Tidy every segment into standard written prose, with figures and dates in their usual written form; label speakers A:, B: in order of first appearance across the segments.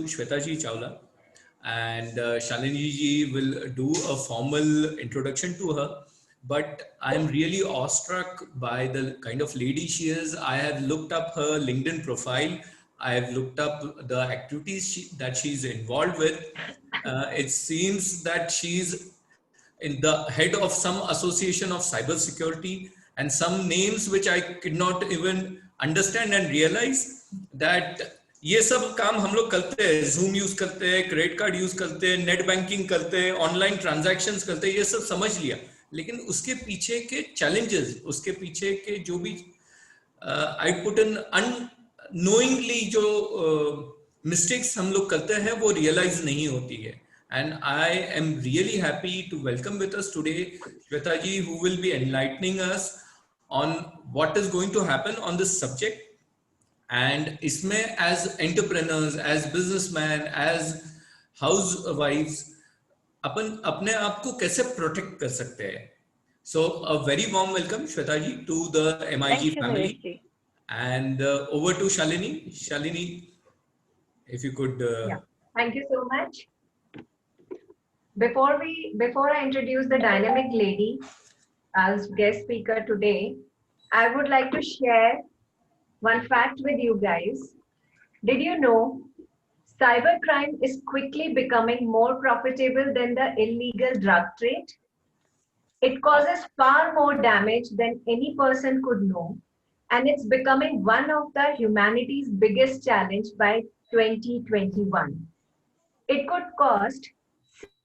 A: Shweta ji Chawla, and Shalini ji will do a formal introduction to her. But I'm really awestruck by the kind of lady she is. I have looked up her LinkedIn profile. I have looked up the activities that she's involved with. It seems that she's in the head of some association of cybersecurity and some names which I could not even understand and realize that ये सब काम हम लोग करते हैं, Zoom use करते हैं, credit card use करते हैं, नेट बैंकिंग करते हैं, ऑनलाइन ट्रांजैक्शंस करते हैं, ये सब समझ लिया, लेकिन उसके पीछे के चैलेंजेस, उसके पीछे के जो भी आई पुट इन अननोइंगली जो मिस्टेक्स हम लोग करते हैं वो रियलाइज नहीं होती है. And I am really happy to welcome with us today Shweta ji, who will be enlightening us on what is going to happen on this subject. And इसमें as entrepreneurs, as businessmen, as housewives, अपन अपने आप को कैसे protect कर सकते हैं. So a very warm welcome Shweta ji to the MIG family. And over to Shalini. Shalini, if you could.
B: Yeah. Thank you so much. Before I introduce the dynamic lady as guest speaker today, I would like to share one fact with you guys. Did you know cybercrime is quickly becoming more profitable than the illegal drug trade? It causes far more damage than any person could know, and it's becoming one of the humanity's biggest challenge by 2021. It could cost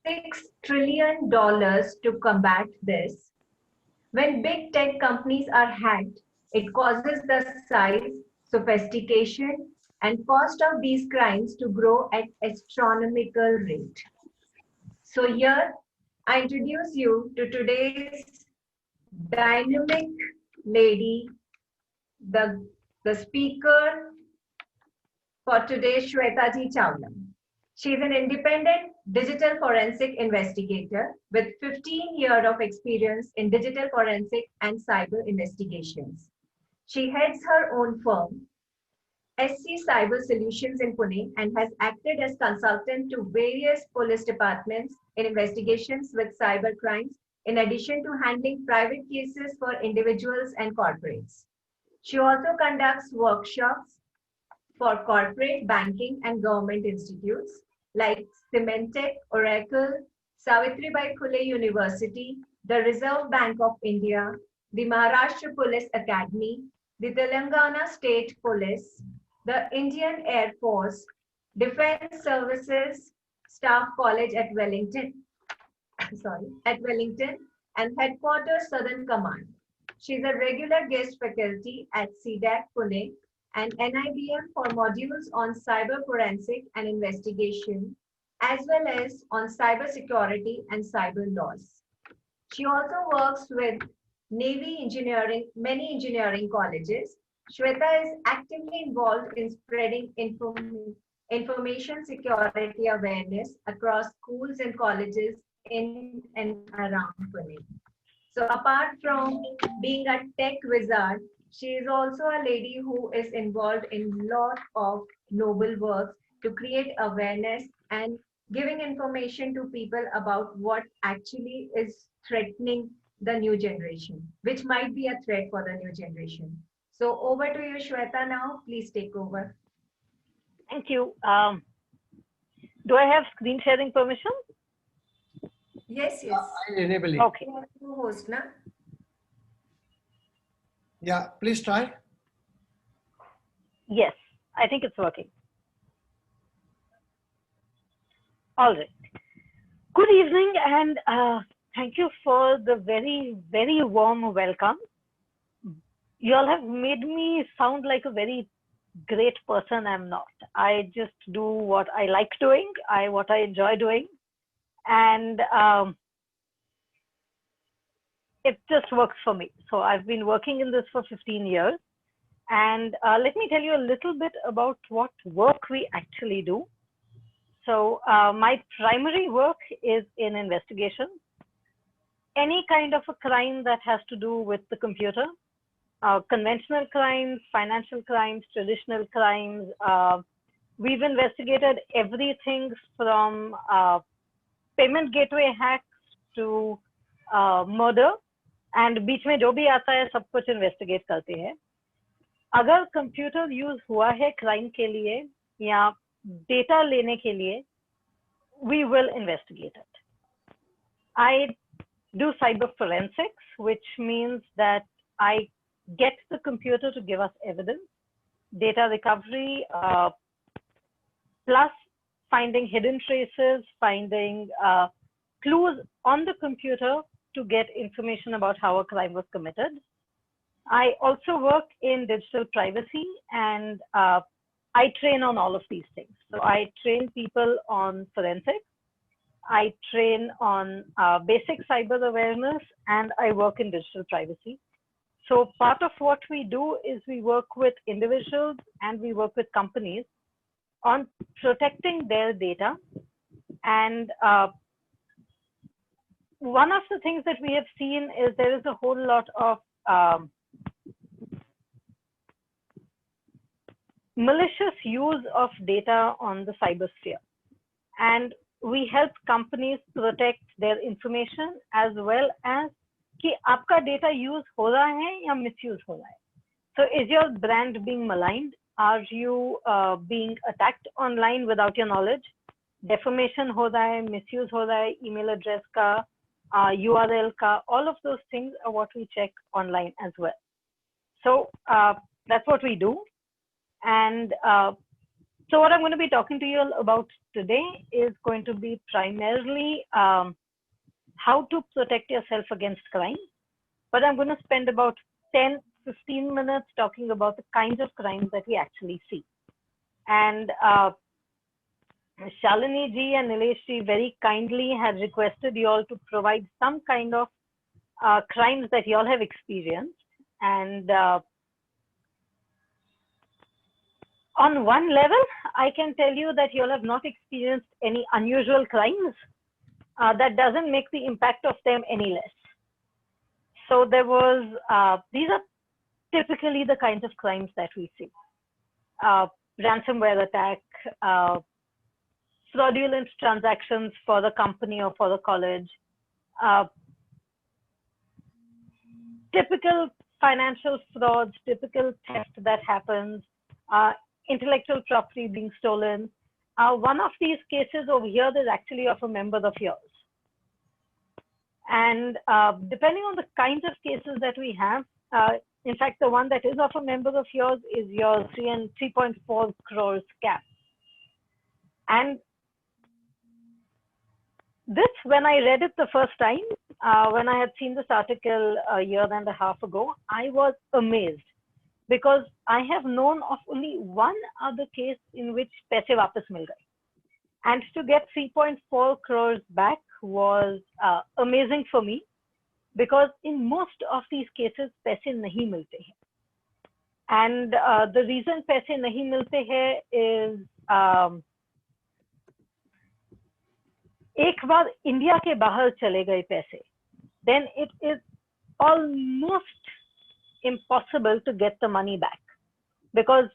B: $6 trillion to combat this. When big tech companies are hacked, it causes the size, sophistication, and cost of these crimes to grow at astronomical rate. So here, I introduce you to today's dynamic lady, the speaker for today, Shweta ji Chawla. She is an independent digital forensic investigator with 15 years of experience in digital forensic and cyber investigations. She heads her own firm, SC Cyber Solutions in Pune, and has acted as consultant to various police departments in investigations with cyber crimes, in addition to handling private cases for individuals and corporates. She also conducts workshops for corporate, banking, and government institutes like Symantec, Oracle, Savitribai Phule University, the Reserve Bank of India, the Maharashtra Police Academy, the Telangana State Police, the Indian Air Force, Defense Services Staff College at Wellington, and Headquarters Southern Command. She is a regular guest faculty at CDAC Pune and NIBM for modules on cyber forensic and investigation, as well as on cyber security and cyber laws. She also works with Navy engineering, many engineering colleges. Shweta is actively involved in spreading information security awareness across schools and colleges in and around Pune. So apart from being a tech wizard, she is also a lady who is involved in a lot of noble works to create awareness and giving information to people about what actually is threatening the new generation, which might be a threat for the new generation. So over to you, Shweta, now. Please take over.
C: Thank you. Do I have screen sharing permission?
B: Yes.
D: I enable it.
C: Okay.
B: Host, na?
D: Yeah, please try.
C: Yes, I think it's working. All right. Good evening, and thank you for the very, very warm welcome. You all have made me sound like a very great person. I'm not. I just do what I like doing, what I enjoy doing, and it just works for me. So I've been working in this for 15 years. And let me tell you a little bit about what work we actually do. So my primary work is in investigation. Any kind of a crime that has to do with the computer, conventional crimes, financial crimes, traditional crimes, We've investigated everything from payment gateway hacks to murder and बीच में जो भी आता है सब कुछ investigate करते हैं. अगर कंप्यूटर यूज हुआ है क्राइम के लिए या डेटा लेने के लिए, we will investigate it. I do cyber forensics, which means that I get the computer to give us evidence, data recovery, plus finding hidden traces, finding clues on the computer to get information about how a crime was committed. I also work in digital privacy, and I train on all of these things. So I train people on forensics, I train on basic cyber awareness, and I work in digital privacy. So part of what we do is we work with individuals and we work with companies on protecting their data. And one of the things that we have seen is there is a whole lot of malicious use of data on the cyber sphere. And we help companies protect their information as well as कि आपका data use हो रहा है या misuse हो रहा है. So is your brand being maligned? Are you being attacked online without your knowledge? Defamation हो रहा है, misuse हो रहा है, email address का, URL का, all of those things are what we check online as well. So that's what we do. And so what I'm going to be talking to you about today is going to be primarily how to protect yourself against crime. But I'm going to spend about 10-15 minutes talking about the kinds of crimes that we actually see. And Shalini ji and Nilesh ji very kindly had requested you all to provide some kind of crimes that you all have experienced. And on one level, I can tell you that you all have not experienced any unusual crimes. That doesn't make the impact of them any less. So there was, these are typically the kinds of crimes that we see. Ransomware attack, fraudulent transactions for the company or for the college, typical financial frauds, typical theft that happens, intellectual property being stolen. One of these cases over here is actually of a member of yours. And depending on the kinds of cases that we have, in fact, the one that is of a member of yours is your 3.4 crore scam. And this, when I read it the first time, when I had seen this article a year and a half ago, I was amazed because I have known of only one other case in which paise वापस मिल गए. And to get 3.4 crores back was amazing for me because in most of these cases पैसे नहीं मिलते हैं. And the reason पैसे नहीं मिलते हैं is एक बार इंडिया के बाहर चले गए पैसे, then it is almost impossible to get the money back because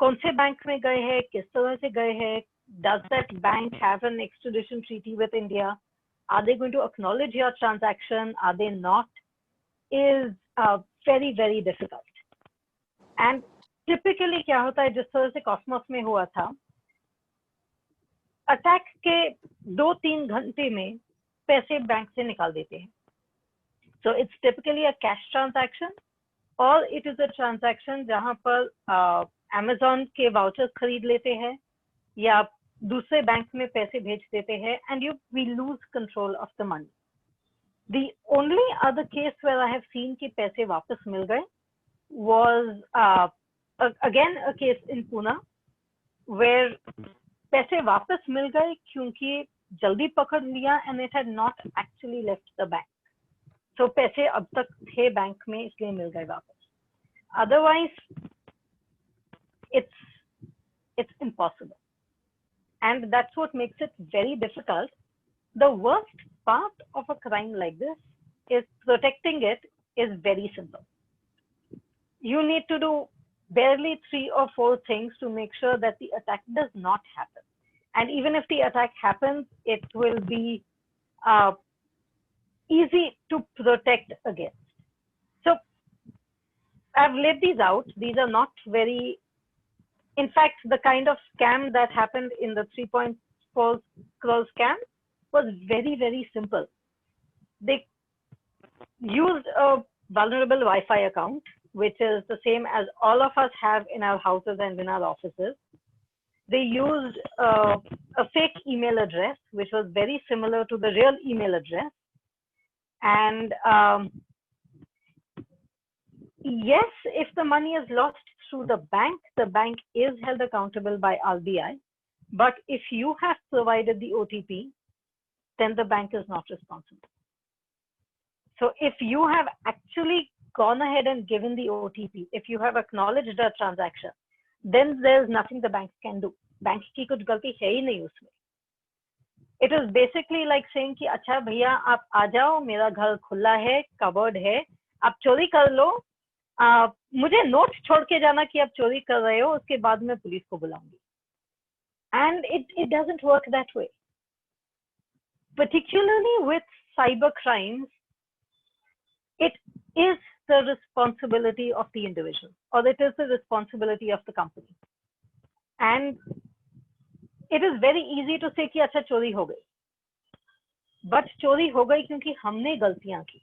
C: कौन से बैंक में गए हैं, किस तरह से गए हैं, does that bank have an extradition treaty with India, are they going to acknowledge your transaction, are they not, is very very difficult. And typically क्या होता है, जिस तरह से कॉस्मोस में हुआ था, अटैक के 2-3 घंटे में पैसे बैंक से निकाल देते हैं. So it's typically a cash transaction or it is a transaction जहां पर Amazon के वाउचर्स खरीद लेते हैं या दूसरे बैंक में पैसे भेज देते हैं and we lose control of the money. The only other case where I have seen कि पैसे वापस मिल गए was again a case in Pune where पैसे वापस मिल गए क्योंकि जल्दी पकड़ लिया and it had not actually left the bank. So पैसे अब तक थे बैंक में इसलिए मिल गए वापस. Otherwise, it's impossible. And that's what makes it very difficult. The worst part of a crime like this is protecting it is very simple. You need to do barely 3 or 4 things to make sure that the attack does not happen. And even if the attack happens, it will be easy to protect against. So I've laid these out. These are not very, in fact, the kind of scam that happened in the 3.4 crore scam was very, very simple. They used a vulnerable Wi-Fi account, which is the same as all of us have in our houses and in our offices. They used a fake email address, which was very similar to the real email address. And yes, if the money is lost through the bank is held accountable by RBI. But if you have provided the OTP, then the bank is not responsible. So if you have actually gone ahead and given the OTP, if you have acknowledged a transaction, then there's nothing the bank can do. Bank की कुछ गलती है ही नहीं उसमें. It is basically like saying कि अच्छा भैया आप आ जाओ, मेरा घर खुला है, कवर्ड है, आप चोरी कर लो, मुझे नोट छोड़ के जाना कि आप चोरी कर रहे हो, उसके बाद मैं पुलिस को बुलाऊंगी. And it doesn't work that way. Particularly with cyber crimes, it is the responsibility of the individual, or it is the responsibility of the company. And it is very easy to say कि अच्छा चोरी हो गई, but चोरी हो गई क्योंकि हमने गलतियां की.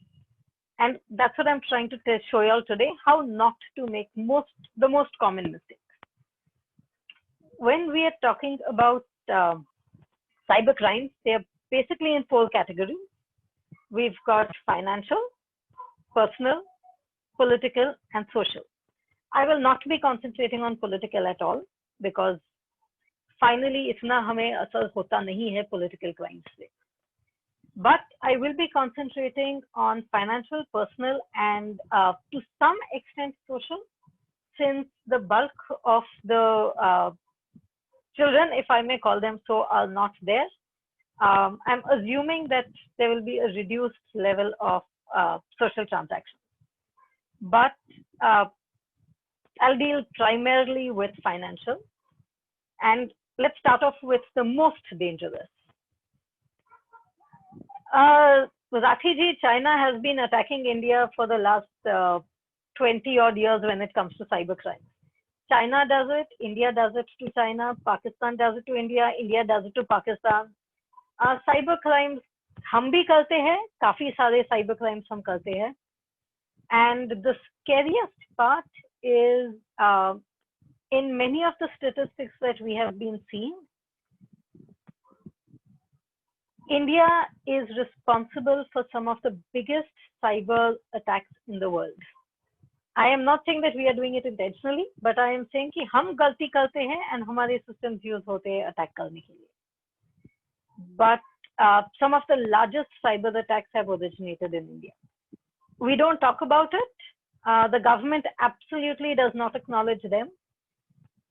C: And that's what I'm trying to show you all today, how not to make the most common mistakes. When we are talking about cyber crimes, they are basically in 4 categories. We've got financial, personal, political, and social. I will not be concentrating on political at all because finally इतना हमें असर होता नहीं है political crimes से. But I will be concentrating on financial, personal, and to some extent social, since the bulk of the children, if I may call them so, are not there. I'm assuming that there will be a reduced level of social transactions. But I'll deal primarily with financial. And let's start off with the most dangerous. Rathi, China has been attacking India for the last 20 odd years when it comes to cyber crimes. China does it, India does it to China, Pakistan does it to India, India does it to Pakistan. Cyber crimes हम भी करते हैं, काफी सारे cyber crimes हम करते हैं. And the scariest part is in many of the statistics that we have been seeing, India is responsible for some of the biggest cyber attacks in the world. I am not saying that we are doing it intentionally, but I am saying कि हम गलती करते हैं and हमारे systems use होते हैं attack करने के लिए. But some of the largest cyber attacks have originated in India. We don't talk about it. The government absolutely does not acknowledge them.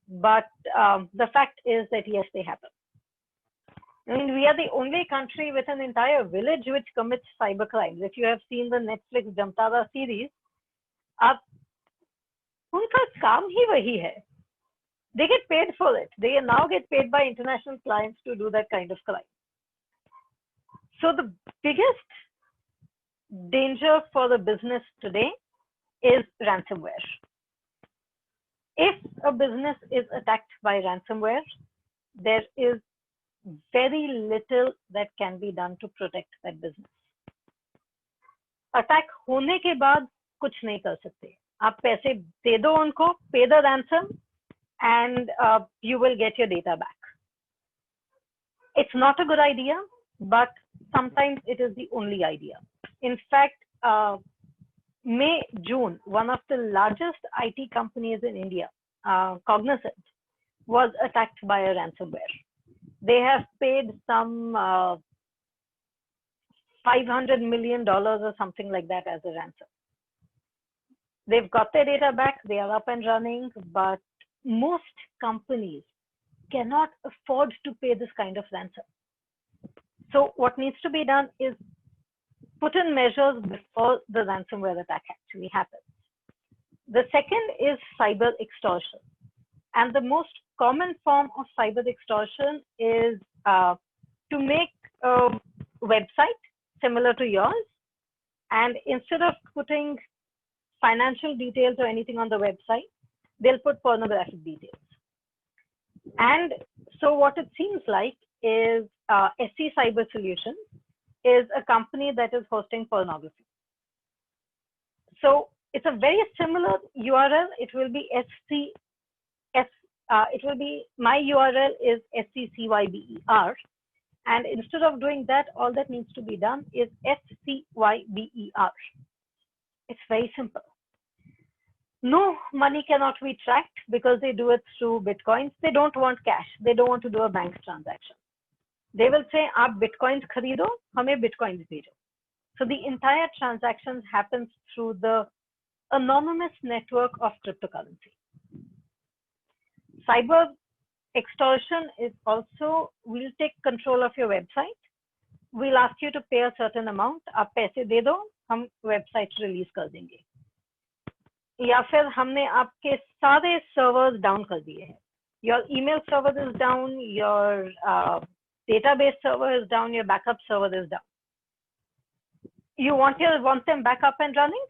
C: But the fact is that yes, they happen. I mean, we are the only country with an entire village which commits cyber crimes. If you have seen the Netflix Jamtara series, उनका काम ही वही है. They get paid for it. They now get paid by international clients to do that kind of crime. So the biggest danger for the business today is ransomware. If a business is attacked by ransomware, there is very little that can be done to protect that business. Attack होने के बाद कुछ नहीं कर सकते. आप पैसे दे दो उनको, pay the ransom, and you will get your data back. It's not a good idea, but sometimes it is the only idea. In fact, May, June, one of the largest IT companies in India, Cognizant, was attacked by a ransomware. They have paid some $500 million or something like that as a ransom. They've got their data back, they are up and running, but most companies cannot afford to pay this kind of ransom. So what needs to be done is put in measures before the ransomware attack actually happens. The second is cyber extortion. And the most common form of cyber extortion is to make a website similar to yours, and instead of putting financial details or anything on the website, they'll put pornographic details. And so what it seems like is SC Cyber Solutions is a company that is hosting pornography. So it's a very similar URL. It will be my URL is SCCYBER. And instead of doing that, all that needs to be done is SCYBER. It's very simple. No, money cannot be tracked because they do it through Bitcoins. They don't want cash. They don't want to do a bank transaction. They will say, "Aap Bitcoins kharido, hame Bitcoins bhejo." So the entire transaction happens through the anonymous network of cryptocurrency. Cyber extortion is also, we'll take control of your website. We'll ask you to pay a certain amount. आप पैसे दे दो, हम website release कर देंगे. या फिर हमने आपके सारे servers down कर दिए हैं. Your email server is down, your database server is down, your backup server is down. You want them back up and running?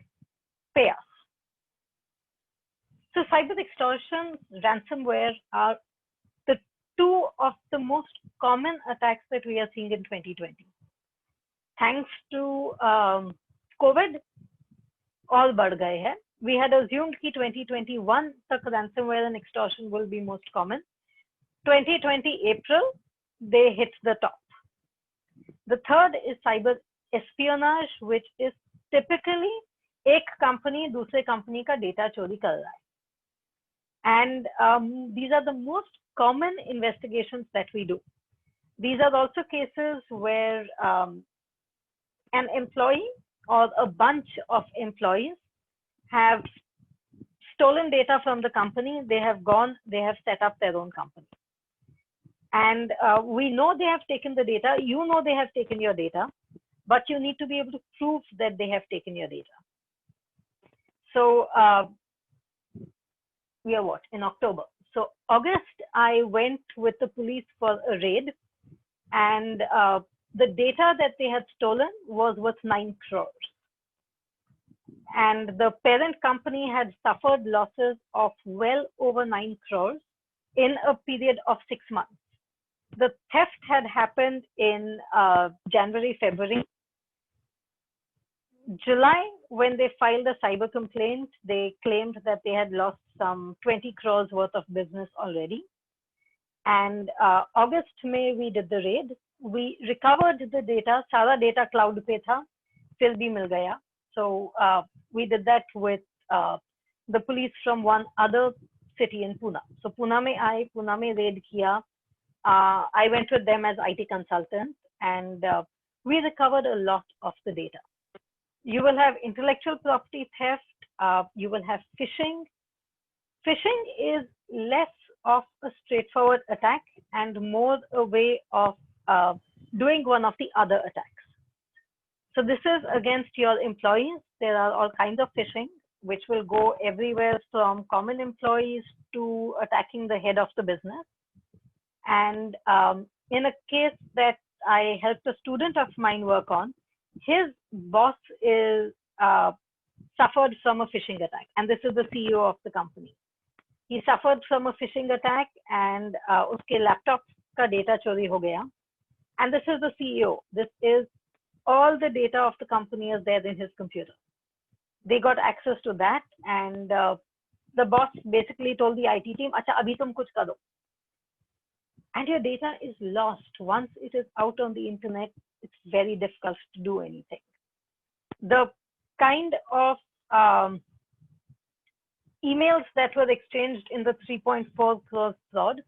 C: Pay us. So cyber extortion, ransomware are the two of the most common attacks that we are seeing in 2020. Thanks to COVID, all बढ़ गए हैं. We had assumed that 2021 तक ransomware and extortion will be most common. 2020 April, they hit the top. The third is cyber espionage, which is typically एक company दूसरे company का data चोरी कर रहा है. And these are the most common investigations that we do. These are also cases where an employee or a bunch of employees have stolen data from the company. They have gone, they have set up their own company. And we know they have taken the data. You know they have taken your data, but you need to be able to prove that they have taken your data. So we are what, in October. So August, I went with the police for a raid, and the data that they had stolen was worth 9 crores. And the parent company had suffered losses of well over 9 crores in a period of 6 months. The theft had happened in January, February. July, when they filed a cyber complaint, they claimed that they had lost some 20 crores worth of business already. And August, May, we did the raid. We recovered the data. Sara data cloud pe tha, fir bhi mil gaya. So we did that with the police from one other city in Pune. So Pune mein aaye, Pune mein raid kiya. I went with them as IT consultant, and we recovered a lot of the data. You will have intellectual property theft. You will have phishing. Phishing is less of a straightforward attack and more a way of doing one of the other attacks. So this is against your employees. There are all kinds of phishing, which will go everywhere from common employees to attacking the head of the business. And in a case that I helped a student of mine work on, his boss is suffered from a phishing attack, and this is the CEO of the company. He suffered from a phishing attack, and uske laptop ka data chori ho gaya. And this is the CEO. This is all the data of the company is there in his computer. They got access to that, and the boss basically told the IT team, "Acha, abhi tum kuch karo." And your data is lost. Once it is out on the internet, it's very difficult to do anything. The kind of emails that were exchanged in the 3.4 crore fraud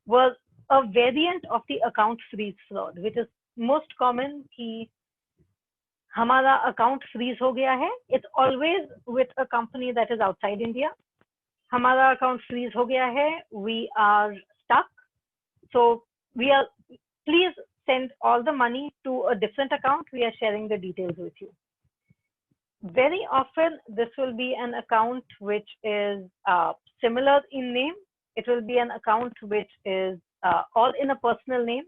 C: was a variant of the account freeze fraud, which is most common. Ki hamara account freeze ho gaya hai. It's always with a company that is outside India. Hamara account freeze ho gaya hai. We are stuck. So please send all the money to a different account. We are sharing the details with you. Very often, this will be an account which is similar in name. It will be an account which is all in a personal name.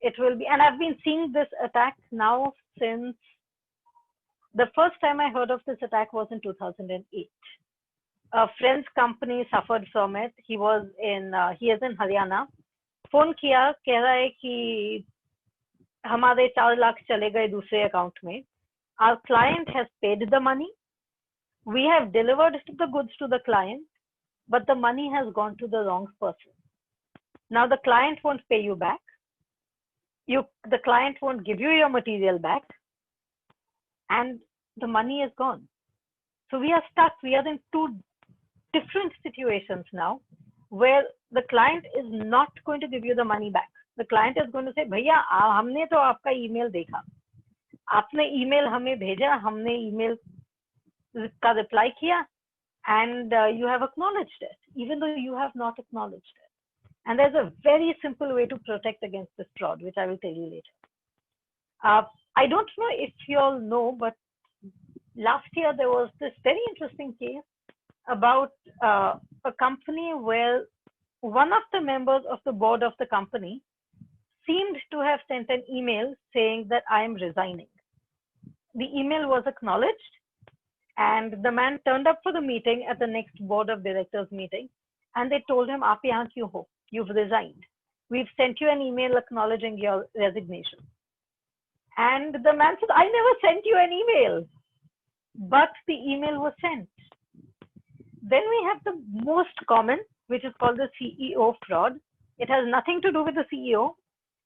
C: It will be, and I've been seeing this attack now since the first time I heard of this attack was in 2008. A friend's company suffered from it. He is in Haryana. Phone किया, कह रहा है कि हमारे 4 लाख चले गए दूसरे account में. Our client has paid the money. We have delivered the goods to the client, but the money has gone to the wrong person. Now the client won't pay you back. The client won't give you your material back, and the money is gone. So we are stuck. We are in two different situations now, where the client is not going to give you the money back. The client is going to say, भैया हमने तो आपका email देखा, आपने email हमें भेजा, हमने email का रिप्लाई किया, and you have acknowledged it, even though you have not acknowledged it. And there's a very simple way to protect against this fraud, which I will tell you later. I don't know if you all know, but last year there was this very interesting case about a company where one of the members of the board of the company seemed to have sent an email saying that I am resigning. The email was acknowledged, and the man turned up for the meeting at the next board of directors meeting, and they told him, "Aap yahan kyun ho? You've resigned. We've sent you an email acknowledging your resignation." And the man said, "I never sent you an email," but the email was sent. Then we have the most common, which is called the CEO fraud. It has nothing to do with the CEO.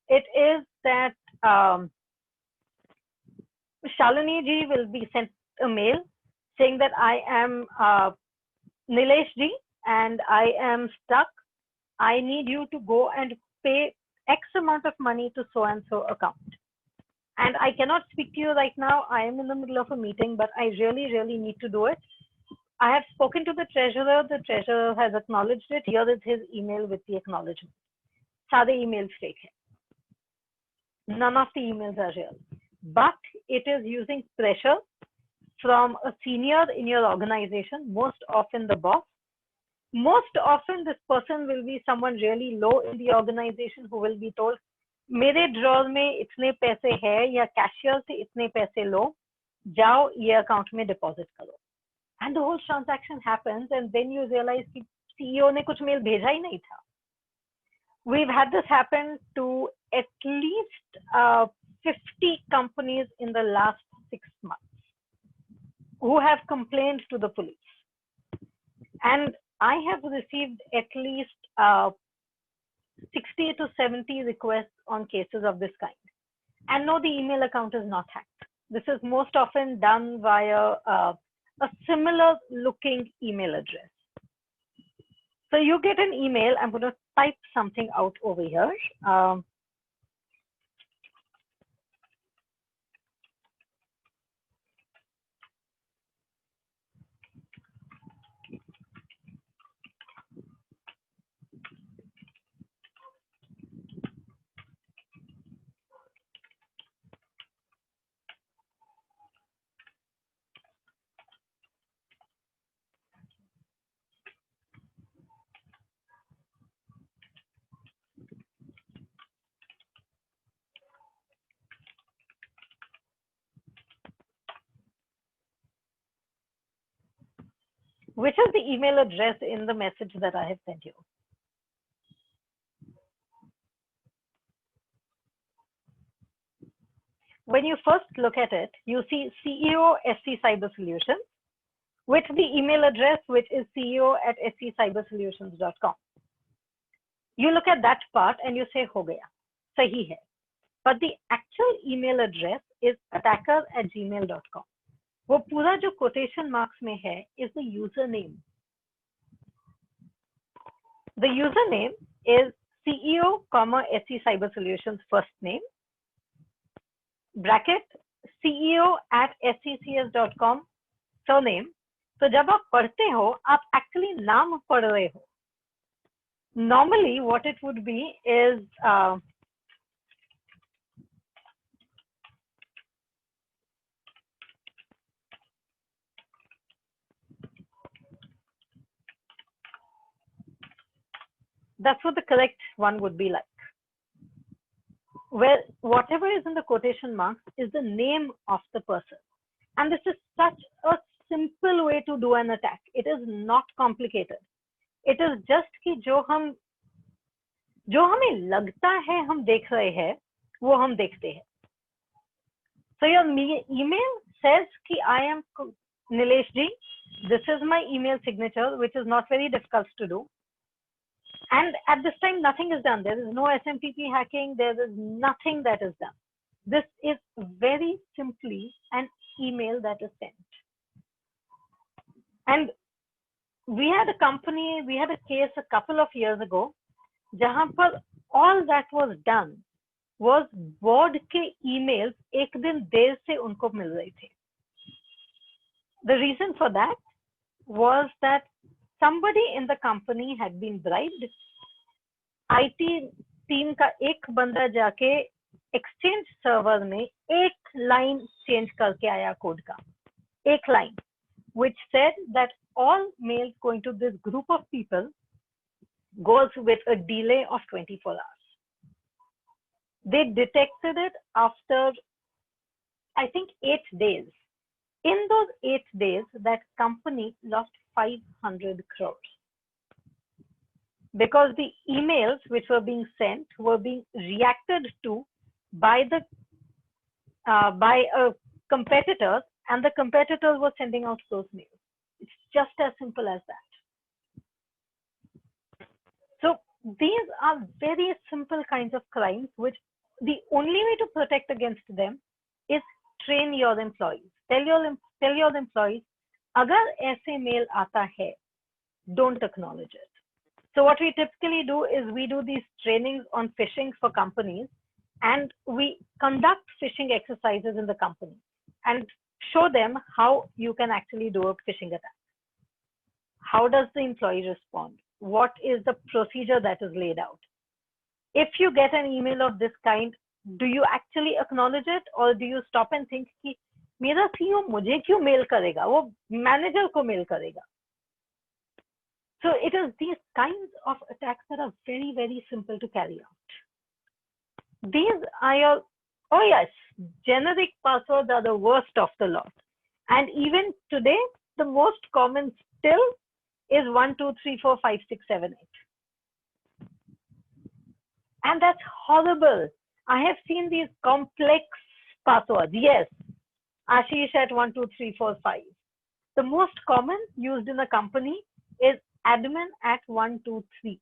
C: It is that Shalini ji will be sent a mail saying that I am Nilesh ji and I am stuck. I need you to go and pay X amount of money to so and so account. And I cannot speak to you right now. I am in the middle of a meeting, but I really, really need to do it. I have spoken to the treasurer. The treasurer has acknowledged it. Here is his email with the acknowledgement. Saare emails fake hai. None of the emails are real. But it is using pressure from a senior in your organization, most often the boss. Most often this person will be someone really low in the organization who will be told, मेरे drawer में इतने पैसे है या cashier से इतने पैसे लो, जाओ ये अकाउंट में डिपॉजिट करो. And the whole transaction happens, and then you realize कि CEO ने कुछ मेल भेजा ही नहीं था. We've had this happen to at least 50 companies in the last 6 months who have complained to the police. And I have received at least 60 to 70 requests on cases of this kind. And no, the email account is not hacked. This is most often done via a similar looking email address. So you get an email. I'm going to type something out over here. Which is the email address in the message that I have sent you? When you first look at it, you see CEO SC Cyber Solutions with the email address, which is ceo@sccybersolutions.com. You look at that part and you say, "Ho gaya, sahi hai." But the actual email address is attacker@gmail.com. वो पूरा जो quotation marks में है is the username. The username is CEO, SC Cyber Solutions first name, bracket CEO@sccs.com surname. तो जब आप पढ़ते हो, आप actually नाम पढ़ रहे हो. Normally, what it would be is That's what the correct one would be like. Where whatever is in the quotation marks is the name of the person. And this is such a simple way to do an attack. It is not complicated. It is just कि जो हमें लगता है हम देख रहे हैं वो हम देखते हैं. So your email says कि I am Nilesh ji. This is my email signature, which is not very difficult to do. And at this time, nothing is done. There is no SMTP hacking. There is nothing that is done. This is very simply an email that is sent. And we had a company, we had a case a couple of years ago, जहाँ पर all that was done was board के emails एक दिन देर से उनको मिल रहे थे. The reason for that was that somebody in the company had been bribed. IT team का एक बंदा जाके exchange server में एक line change करके आया code का, एक line, which said that all mails going to this group of people goes with a delay of 24 hours. They detected it after, I think, 8 days. In those 8 days, that company lost 500 crores. Because the emails which were being sent were being reacted to by a competitor, and the competitors were sending out those mails. It's just as simple as that. So these are very simple kinds of crimes, which the only way to protect against them is train your employees. Tell your employees, अगर ऐसे mail आता है, don't acknowledge it. So what we typically do is we do these trainings on phishing for companies, and we conduct phishing exercises in the company and show them how you can actually do a phishing attack. How does the employee respond? What is the procedure that is laid out? If you get an email of this kind, do you actually acknowledge it, or do you stop and think कि मेरा CEO मुझे क्यों mail करेगा? वो manager को mail करेगा. So it is these kinds of attacks that are very, very simple to carry out. These are your, oh yes, generic passwords are the worst of the lot. And even today, the most common still is 1, 2, 3, 4, 5, 6, 7, 8. And that's horrible. I have seen these complex passwords. Yes, Ashish at 1, 2, 3, 4, 5. The most common used in a company is admin at 1, 2, 3.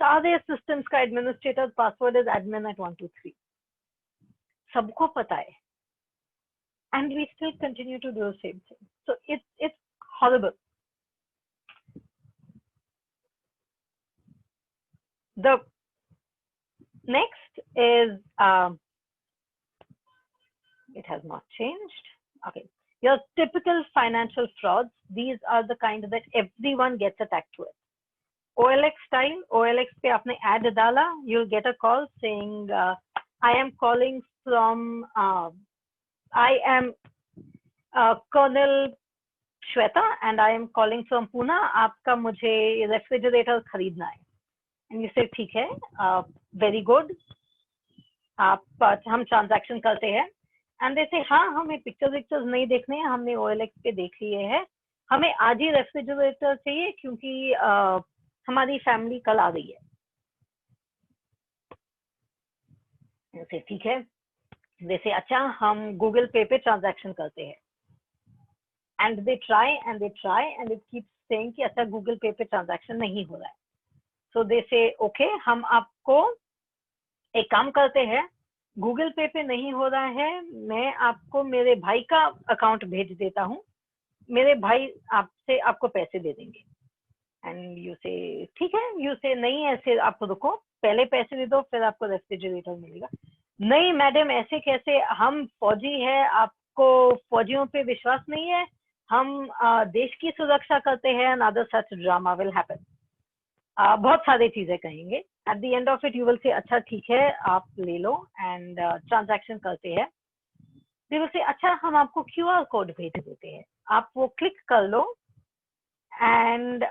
C: सारे systems का administrator password is admin at 1, 2, 3. सबको पता है. And we still continue to do the same thing. So it's horrible. The next is, it has not changed. Okay. Your typical financial frauds, these are the kind that everyone gets attacked with. OLX style, OLX पे आपने ad डाला, you'll get a call saying, I am calling from, I am Colonel Shweta and I am calling from Pune. आपका मुझे refrigerator खरीदना है. And you say, ठीक है, very good. हम transaction करते हैं. And they say, हाँ, हमें pictures नहीं देखने हैं, हमने OLX पे देख लिए हैं. हमें आज ही refrigerator चाहिए क्योंकि हमारी family कल आ रही है. You say, ठीक है. They say, अच्छा, हम Google Pay पे transaction करते हैं. And they try and it keeps saying कि अच्छा Google Pay पे transaction नहीं हो रहा है. So they say, okay, हम आपको एक काम करते हैं, Google Pay पे नहीं हो रहा है, मैं आपको मेरे भाई का अकाउंट भेज देता हूँ, मेरे भाई आपसे आपको पैसे दे देंगे. And you say, ठीक है, you say, नहीं ऐसे आप रुको, पहले पैसे दे दो, फिर आपको रेफ्रिजरेटर मिलेगा. नहीं मैडम, ऐसे कैसे, हम फौजी है, आपको फौजियों पे विश्वास नहीं है, हम देश की सुरक्षा करते हैं, and other such drama will happen. बहुत सारी चीजें कहेंगे. At the end of it, you will say, अच्छा ठीक है, आप ले लो and transaction करते हैं. They will say, अच्छा हम आपको QR कोड भेज देते हैं, आप वो क्लिक कर लो and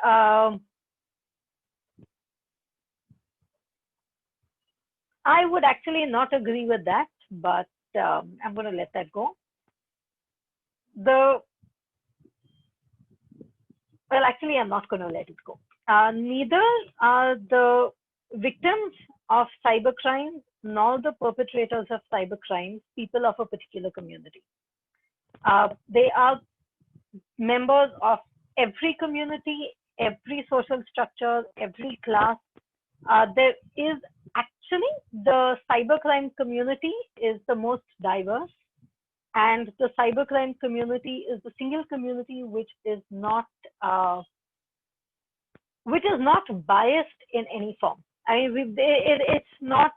C: I would actually not agree with that, but I'm going to let that go. Well, actually, I'm not going to let it go. Neither are the victims of cybercrime nor the perpetrators of cybercrime people of a particular community. They are members of every community, every social structure, every class. There is actually the cybercrime community is the most diverse, and the cybercrime community is the single community which is not biased in any form. I mean, it's not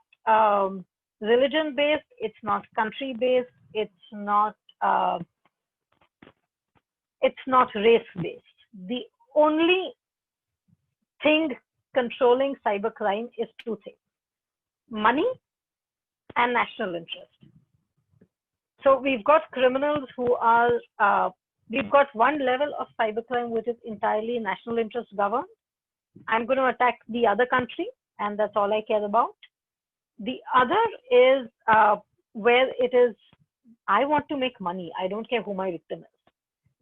C: religion based, it's not country based, it's not race based. The only thing controlling cybercrime is two things: money and national interest. So we've got criminals who are, we've got one level of cybercrime which is entirely national interest governed. I'm going to attack the other country, and that's all I care about. The other is where it is, I want to make money. I don't care who my victim is.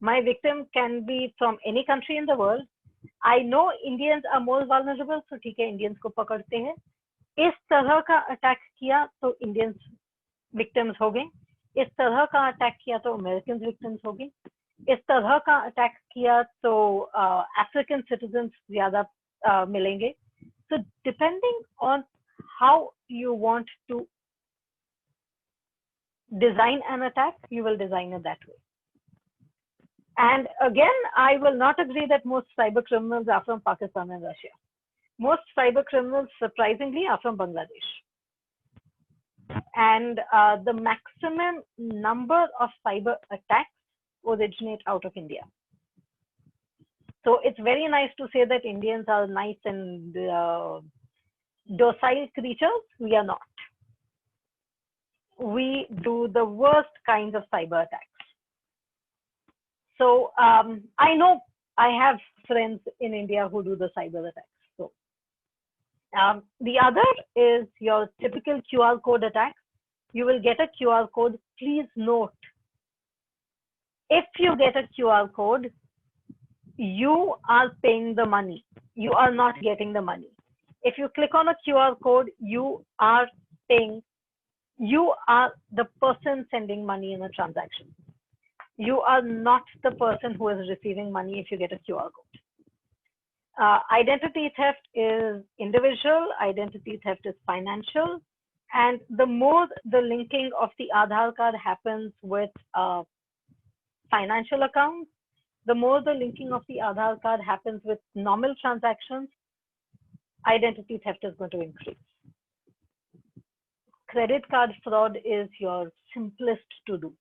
C: My victim can be from any country in the world. I know Indians are more vulnerable, so ठीक है, Indians को पकड़ते हैं. इस तरह का attack किया तो Indians victims हो गए. इस तरह का अटैक किया तो Americans victims हो गए. इस तरह का अटैक किया तो African citizens ज्यादा मिलेंगे. So depending on how you want to design an attack, you will design it that way. And again, I will not agree that most cyber criminals are from Pakistan and Russia. Most cyber criminals, surprisingly, are from Bangladesh. And the maximum number of cyber attacks originate out of India. So it's very nice to say that Indians are nice and docile creatures. We are not. We do the worst kinds of cyber attacks. So I know I have friends in India who do the cyber attacks. So the other is your typical QR code attack. You will get a QR code. Please note, if you get a QR code, you are paying the money. You are not getting the money. If you click on a QR code, you are paying. You are the person sending money in a transaction. You are not the person who is receiving money if you get a QR code. Identity theft is individual, identity theft is financial, and the more the linking of the Aadhaar card happens with financial accounts, the more the linking of the Aadhaar card happens with normal transactions, identity theft is going to increase. Credit card fraud is your simplest to do.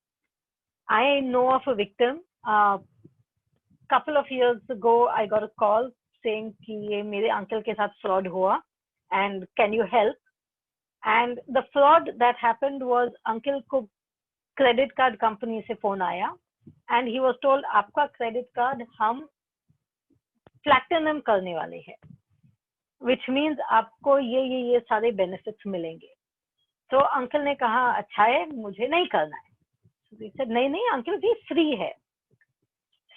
C: I know of a victim. Couple of years ago, I got a call saying कि ये मेरे uncle के साथ fraud हुआ, and can you help? And the fraud that happened was uncle को credit card company से phone आया, and he was told आपका credit card हम platinum करने वाले हैं, which means आपको ये सारे benefits मिलेंगे. तो uncle ने कहा अच्छा है, मुझे नहीं करना है. So he said नहीं uncle जी free है.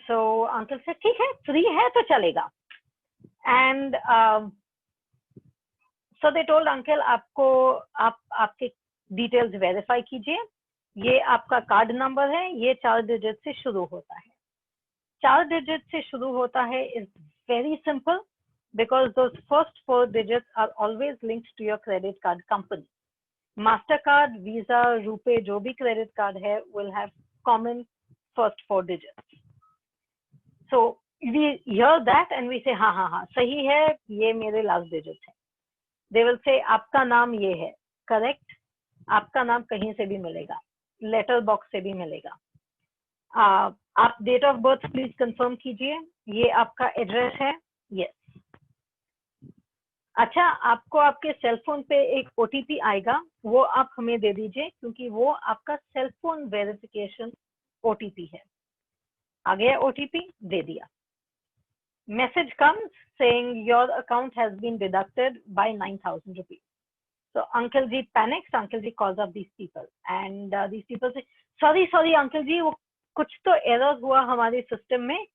C: So uncle said ठीक है, free है तो चलेगा. And so they told uncle आपको आपके details verify कीजिए, ये आपका कार्ड नंबर है, ये 4 डिजिट से शुरू होता है. 4 डिजिट से शुरू होता है is very simple because those first 4 digits are always linked to your credit card company. Mastercard, Visa, Rupee, जो भी credit card है will have common first 4 digits. So we hear that and we say हाँ सही है, ये मेरे last digit है. They will say आपका नाम ये है, correct? आपका नाम कहीं से भी मिलेगा, लेटर बॉक्स से भी मिलेगा. आप date of birth please confirm कीजिए, ये आपका एड्रेस है, यस. अच्छा, आपको आपके सेल फोन पे एक ओटीपी आएगा, वो आप हमें दे दीजिए क्योंकि वो आपका सेल फोन वेरिफिकेशन ओटीपी है. आ गया ओटीपी, दे दिया. Message comes saying your account has been deducted by 9,000 rupees. So Uncle Ji panics. Uncle Ji calls up these people, and these people say, "Sorry, Uncle Ji, वो कुछ तो error हुआ हमारे system में,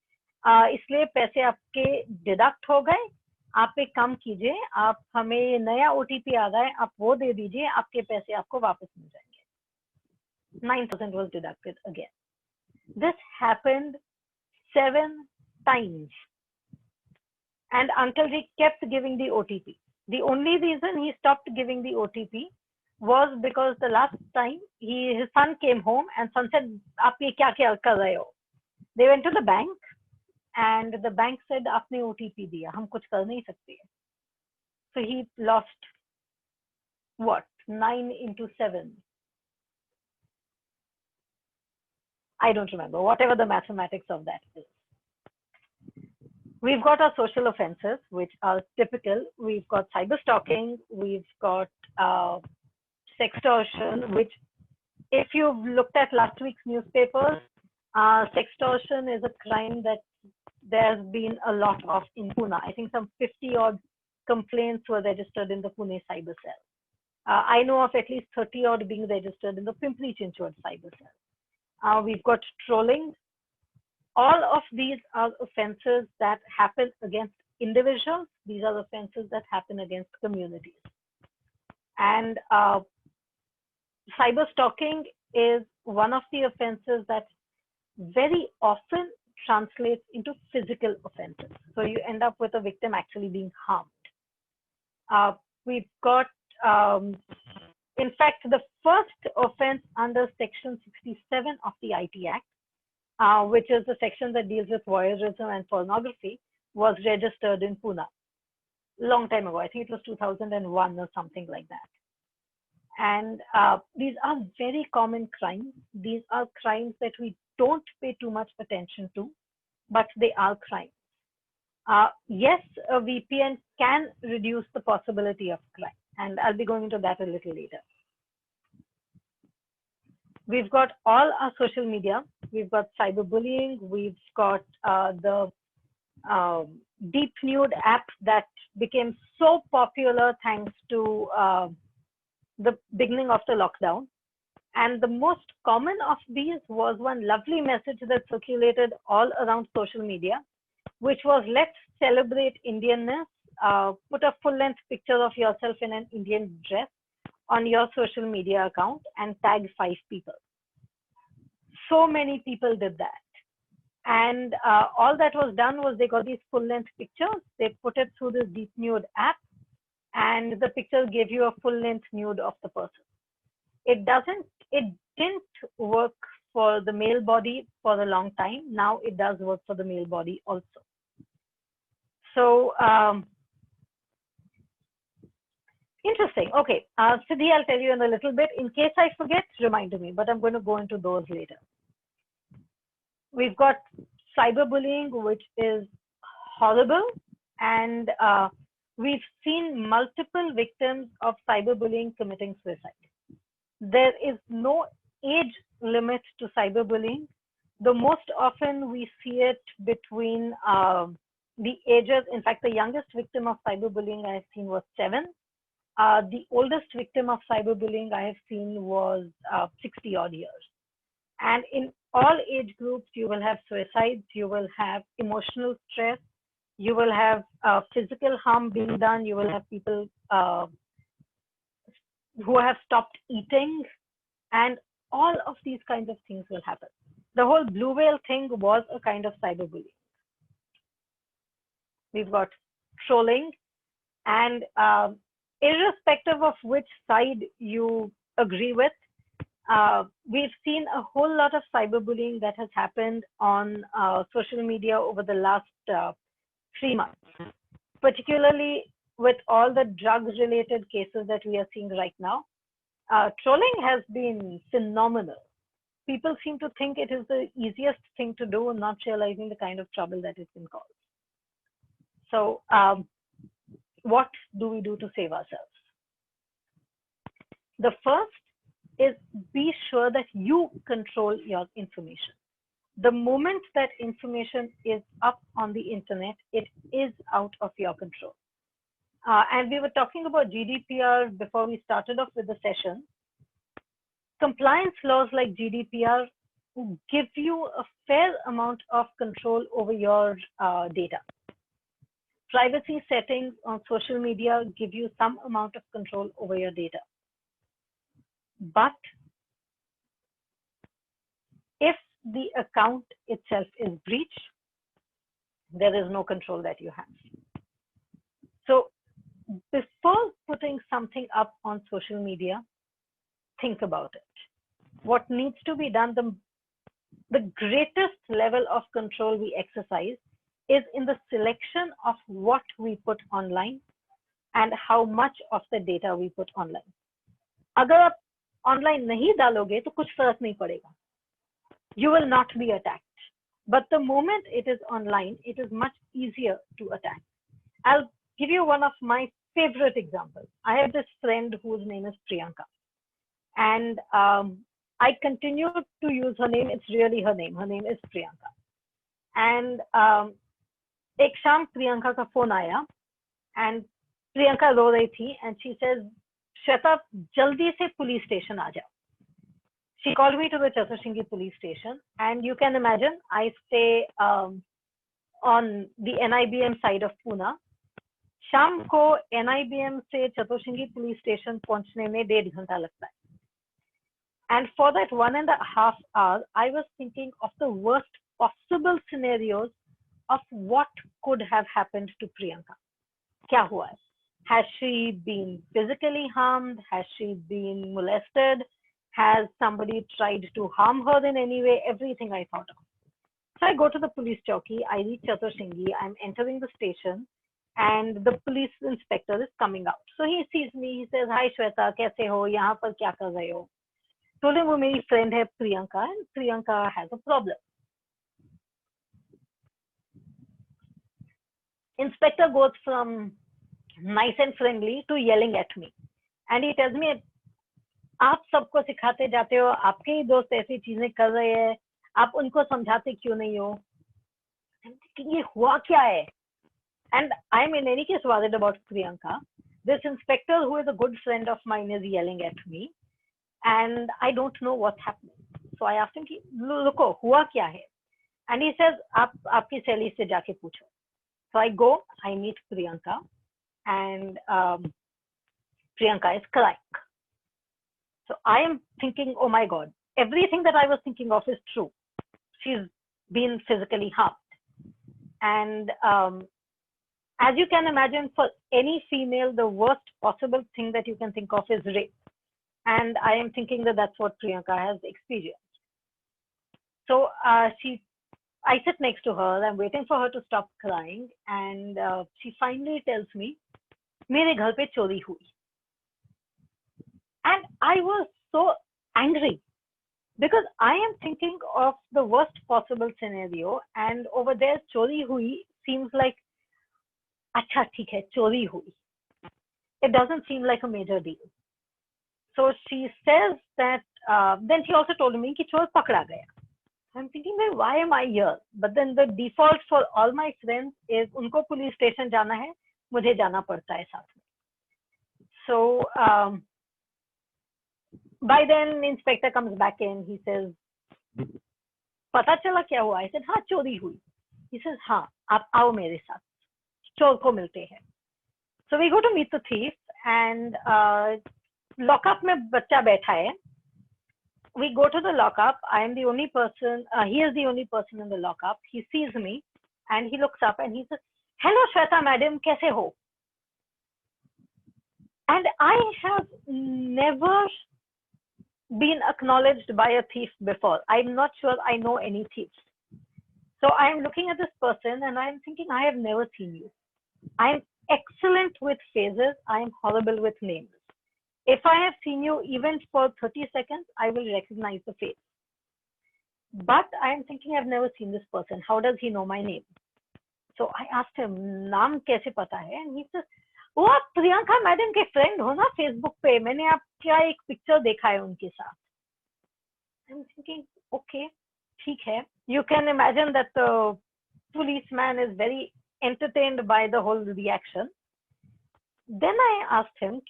C: इसलिए पैसे आपके deduct हो गए. आप एक काम कीजिए, आप हमें नया OTP आ रहा है, आप वो दे दीजिए, आपके पैसे आपको वापस मिल जाएंगे." 9,000 was deducted again. This happened 7 times, and Uncle Ji kept giving the OTP. The only reason he stopped giving the OTP was because the last time his son came home and son said, "आप ये क्या क्या कर रहे हो?" They went to the bank and the bank said, "आपने OTP दिया, हम कुछ कर नहीं सकते." So he lost what? 9 into 7. I don't remember, whatever the mathematics of that is. We've got our social offenses, which are typical. We've got cyber stalking. We've got sextortion, which, if you've looked at last week's newspapers, sextortion is a crime that there's been a lot of in Pune. I think some 50 odd complaints were registered in the Pune cyber cell. I know of at least 30 odd being registered in the Pimpri Chinchwad cyber cell. We've got trolling. All of these are offenses that happen against individuals. These are offenses that happen against communities. And cyber stalking is one of the offenses that very often translates into physical offenses. So you end up with a victim actually being harmed. We've got, in fact, the first offense under Section 67 of the IT Act, which is the section that deals with voyeurism and pornography, was registered in Pune long time ago. I think it was 2001 or something like that. And these are very common crimes. These are crimes that we don't pay too much attention to, but they are crimes. Yes, a VPN can reduce the possibility of crime, and I'll be going into that a little later. We've got all our social media. We've got cyberbullying. We've got the deep nude app that became so popular thanks to the beginning of the lockdown. And the most common of these was one lovely message that circulated all around social media, which was, "Let's celebrate Indianness. Put a full-length picture of yourself in an Indian dress on your social media account and tag 5 people." So many people did that. And all that was done was they got these full-length pictures, they put it through this deep nude app, and the picture gave you a full-length nude of the person. It didn't work for the male body for a long time. Now it does work for the male body also. So interesting. Okay, Siddhi, I'll tell you in a little bit. In case I forget, remind me, but I'm going to go into those later. We've got cyberbullying, which is horrible, and we've seen multiple victims of cyberbullying committing suicide. There is no age limit to cyberbullying. The most often we see it between the ages. In fact, the youngest victim of cyberbullying I have seen was 7. The oldest victim of cyberbullying I have seen was 60 odd years. And in all age groups, you will have suicides, you will have emotional stress, you will have physical harm being done, you will have people who have stopped eating, and all of these kinds of things will happen. The whole blue whale thing was a kind of cyberbullying. We've got trolling, and irrespective of which side you agree with, we've seen a whole lot of cyberbullying that has happened on social media over the last 3 months, particularly with all the drugs-related cases that we are seeing right now. Trolling has been phenomenal. People seem to think it is the easiest thing to do, not realizing the kind of trouble that it can cause. So what do we do to save ourselves? The first is be sure that you control your information. The moment that information is up on the internet, it is out of your control. and we were talking about GDPR before we started off with the session. Compliance laws like GDPR give you a fair amount of control over your data. Privacy settings on social media give you some amount of control over your data. But if the account itself is breached, there is no control that you have. So before putting something up on social media, think about it. What needs to be done, the greatest level of control we exercise is in the selection of what we put online and how much of the data we put online. अगर आप online नहीं डालोगे तो कुछ फर्क नहीं पड़ेगा. You will not be attacked. But the moment it is online, it is much easier to attack. I'll give you one of my favorite examples. I have this friend whose name is Priyanka. And I continue to use her name. It's really her name. Her name is Priyanka. And एक शाम प्रियंका का phone आया and Priyanka रो रही थी and she says, Shweta, जल्दी से police station आ जाओ. She called me to the Chatursingi police station, and you can imagine I stay on the NIBM side of Pune. शाम को NIBM से Chatursingi police station पहुंचने में 1.5 घंटा लगता है. And for that 1.5 hours, I was thinking of the worst possible scenarios of what could have happened to Priyanka. Kya hua hai? Has she been physically harmed? Has she been molested? Has somebody tried to harm her in any way? Everything I thought of. So I go to the police chowki, I reach Chatursingi, I'm entering the station, and the police inspector is coming out. So he sees me, he says, Hi Shweta, kaise ho? Yahan par kya kar rahe ho? Told him वो मेरी friend है Priyanka, and Priyanka has a problem. Inspector goes from nice and friendly to yelling at me, and he tells me, आप सबको सिखाते जाते हो, आपके ही दोस्त ऐसी चीजें कर रहे हैं, आप उनको समझाते क्यों नहीं हो? ये हुआ क्या है? And I'm in any case worried about Priyanka. This inspector, who is a good friend of mine, is yelling at me. And I don't know what's happening. So I asked him, "Ruko, hua kya hai?" And he says, "Aap aapki sehli se jaake पूछो." So I go, I meet Priyanka, and Priyanka is crying. So I am thinking, oh my God, everything that I was thinking of is true. She's been physically harmed. And as you can imagine, for any female, the worst possible thing that you can think of is rape. And I am thinking that that's what Priyanka has experienced. So I sit next to her. I'm waiting for her to stop crying. And she finally tells me, मेरे घर पे चोरी हुई. And I was so angry because I am thinking of the worst possible scenario. And over there, chori hui seems like, acha theek hai, chori hui. It doesn't seem like a major deal. So she says that, then she also told me कि चोर पकड़ा गया. I'm thinking, why am I here? But then the default for all my friends is उनको police station जाना है, मुझे जाना पड़ता है साथ में. So by then, inspector comes back in. He says, पता चला क्या हुआ? I said, हाँ चोरी हुई. He says, हाँ आप आओ मेरे साथ, चोर को मिलते हैं. So we go to meet the thief, and lockup में बच्चा बैठा है. We go to the lockup. I am the only person. He is the only person in the lockup. He sees me, and he looks up and he says, "Hello, Shweta, madam, कैसे हो?" And I have never been acknowledged by a thief before. I'm not sure I know any thieves. So I'm looking at this person and I'm thinking, I have never seen you. I'm excellent with faces. I'm horrible with names. If I have seen you even for 30 seconds, I will recognize the face. But I'm thinking, I've never seen this person. How does he know my name? So I asked him, नाम कैसे पता है? And he says, वो आप Priyanka madam के friend हो ना Facebook पे, मैंने आपका एक पिक्चर देखा है उनके साथ. I'm thinking, okay, ठीक है. You can imagine that the policeman is very entertained by the whole reaction. Then I asked him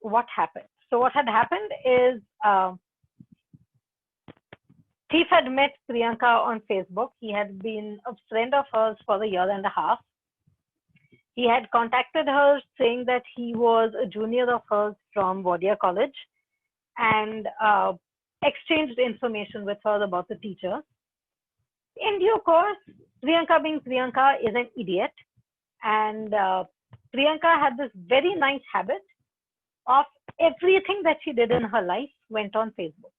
C: what happened. So what had happened is Thief had met Priyanka on Facebook. He had been a friend of hers for a year and a half. He had contacted her saying that he was a junior of hers from Wadia College and exchanged information with her about the teacher. In due course, Priyanka being Priyanka is an idiot. And Priyanka had this very nice habit of everything that she did in her life went on Facebook.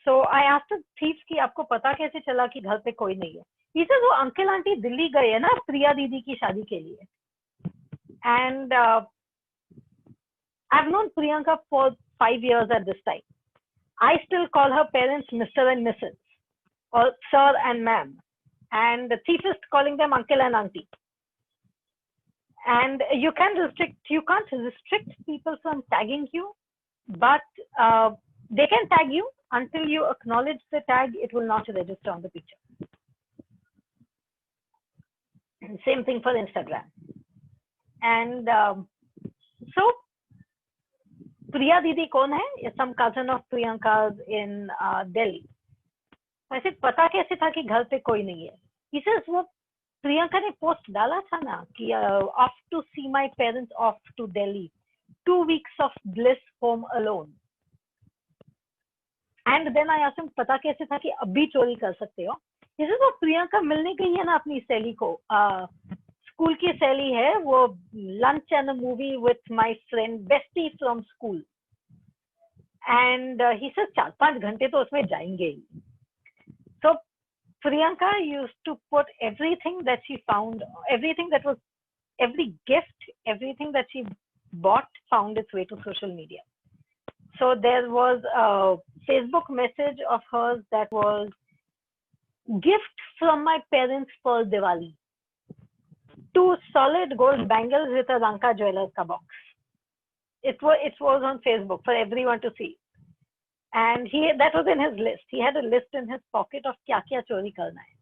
C: So I asked the thief कि आपको पता कैसे चला कि घर पे कोई नहीं है? He says वो अंकल आंटी दिल्ली गए हैं ना प्रिया दीदी की शादी के लिए. And I've known Priyanka for 5 years at this time. I still call her parents Mr. and Mrs. or Sir and Ma'am. And the thief is calling them uncle and auntie. And you can't restrict people from tagging you, but they can tag you. Until you acknowledge the tag, it will not register on the picture. And same thing for Instagram. And so, Priya Didi kaun hai? Is some cousin of Priyanka's in Delhi. I said, पता कैसे था कि घर पे कोई नहीं है? He says, वो प्रियंका ने पोस्ट डाला था ना कि off to see my parents off to Delhi, 2 weeks of bliss home alone. And then I asked him, पता कैसे था कि अभी चोरी कर सकते हो? He says, वो प्रियंका मिलने गई है ना अपनी सहेली को, स्कूल की सहेली है, वो lunch and a movie with my friend bestie from school. And he says 4-5 घंटे तो उसमें जाएंगे ही. So Priyanka used to put everything that she found, every gift, everything that she bought found its way to social media. So there was a Facebook message of hers that was, gift from my parents for Diwali. 2 solid gold bangles with a Ranka Jewelers ka box. It was on Facebook for everyone to see. And that was in his list. He had a list in his pocket of क्या क्या चोरी करना है.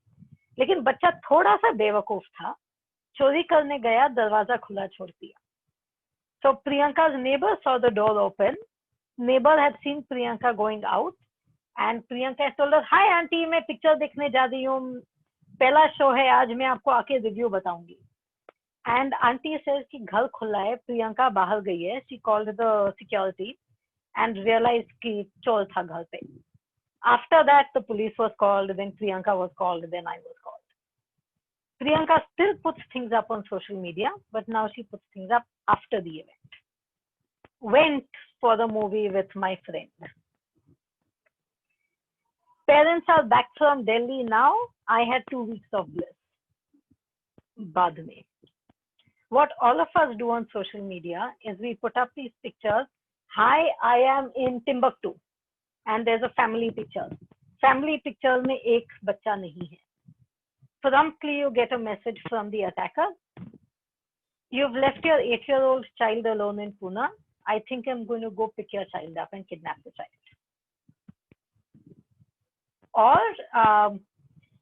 C: लेकिन बच्चा थोड़ा सा बेवकूफ था, चोरी करने गया, दरवाजा खुला छोड़ दिया. So Priyanka's neighbor saw the door open. Neighbor had seen Priyanka going out, and Priyanka told her, "Hi auntie, मैं picture देखने जा रही हूँ. पहला शो है आज, मैं आपको आके रिव्यू बताऊंगी." And auntie says कि घर खुला है, Priyanka बाहर गई है. She called the security and realized कि चोर था घर पे. After that, the police was called, then Priyanka was called, then I was called. Priyanka still puts things up on social media, but now she puts things up after the event. Went for the movie with my friend. Parents are back from Delhi now. I had 2 weeks of bliss. Baad mein. What all of us do on social media is we put up these pictures. Hi, I am in Timbuktu. And there's a family picture. Family picture में एक बच्चा नहीं है. Promptly you get a message from the attacker. You've left your 8-year-old child alone in Pune. I think I'm going to go pick your child up and kidnap the child. Or,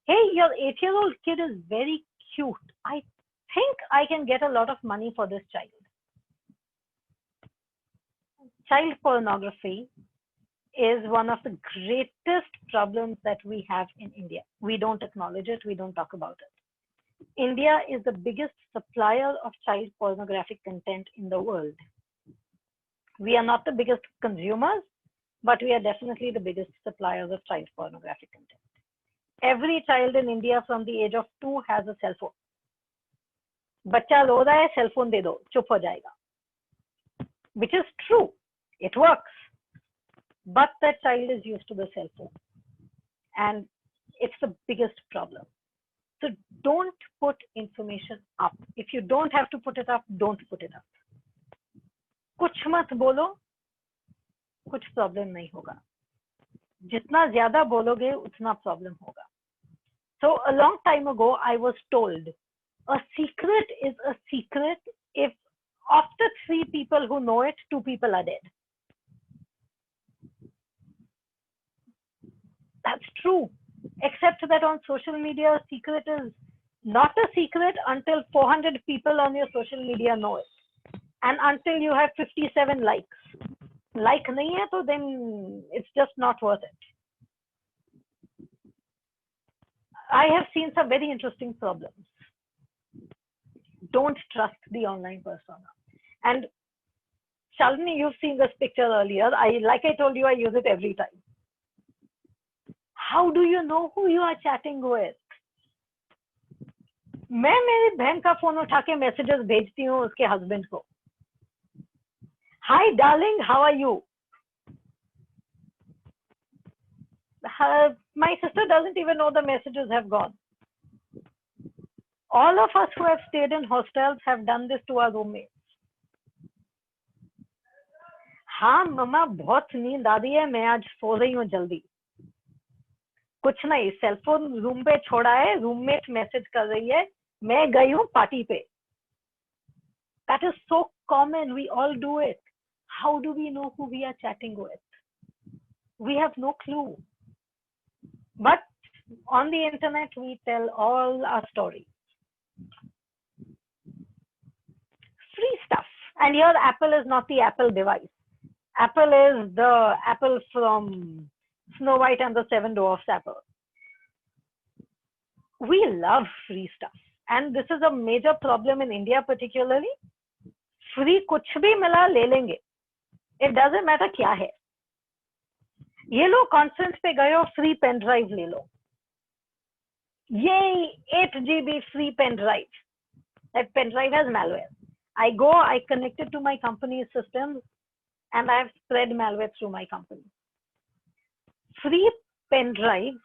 C: hey, your 8-year-old kid is very cute. I think I can get a lot of money for this child. Child pornography is one of the greatest problems that we have in India. We don't acknowledge it. We don't talk about it. India is the biggest supplier of child pornographic content in the world. We are not the biggest consumers, but we are definitely the biggest suppliers of child pornographic content. Every child in India from the age of 2 has a cell phone. बच्चा रो रहा है, cell phone दे दो, चुप हो जाएगा. Which is true. It works. But that child is used to the cell phone. And it's the biggest problem. So don't put information up. If you don't have to put it up, don't put it up. कुछ मत बोलो, कुछ problem नहीं होगा. जितना ज्यादा बोलोगे उतना प्रॉब्लम होगा. So a long time ago, I was told, a secret is a secret if of the 3 people who know it, 2 people are dead. That's true. Except that on social media, secret is not a secret until 400 people on your social media know it. and until you have 57 likes. Like nahi hai, so then it's just not worth it. I have seen some very interesting problems. Don't trust the online persona. And Shalini, you've seen this picture earlier. Like I told you, I use it every time. How do you know who you are chatting with? मैं मेरी बहन का phone उठा के messages भेजती हूँ उसके husband को. Hi darling, how are you? My sister doesn't even know the messages have gone. All of us who have stayed in hostels have done this to our roommates. हाँ मम्मा बहुत नींद आ रही है, मैं आज सो रही हूँ जल्दी. कुछ नहीं, सेलफोन रूम पे छोड़ा है, रूममेट मैसेज कर रही है, मैं गई हूँ पार्टी पे. That is so common. We all do it. How do we know who we are chatting with? We have no clue. But on the internet, we tell all our stories. Free stuff. And here, Apple is not the Apple device. Apple is the Apple from Snow White and the Seven Dwarfs Apple. We love free stuff. And this is a major problem in India particularly. Free कुछ भी मिला ले लेंगे. It doesn't matter क्या है. ये लो conference पे गए हो, फ्री पेन ड्राइव ले लो. Yay, 8 GB free pen drive. That pen drive has malware. I connect it to my company's system and I've spread malware through my company. Free pen drives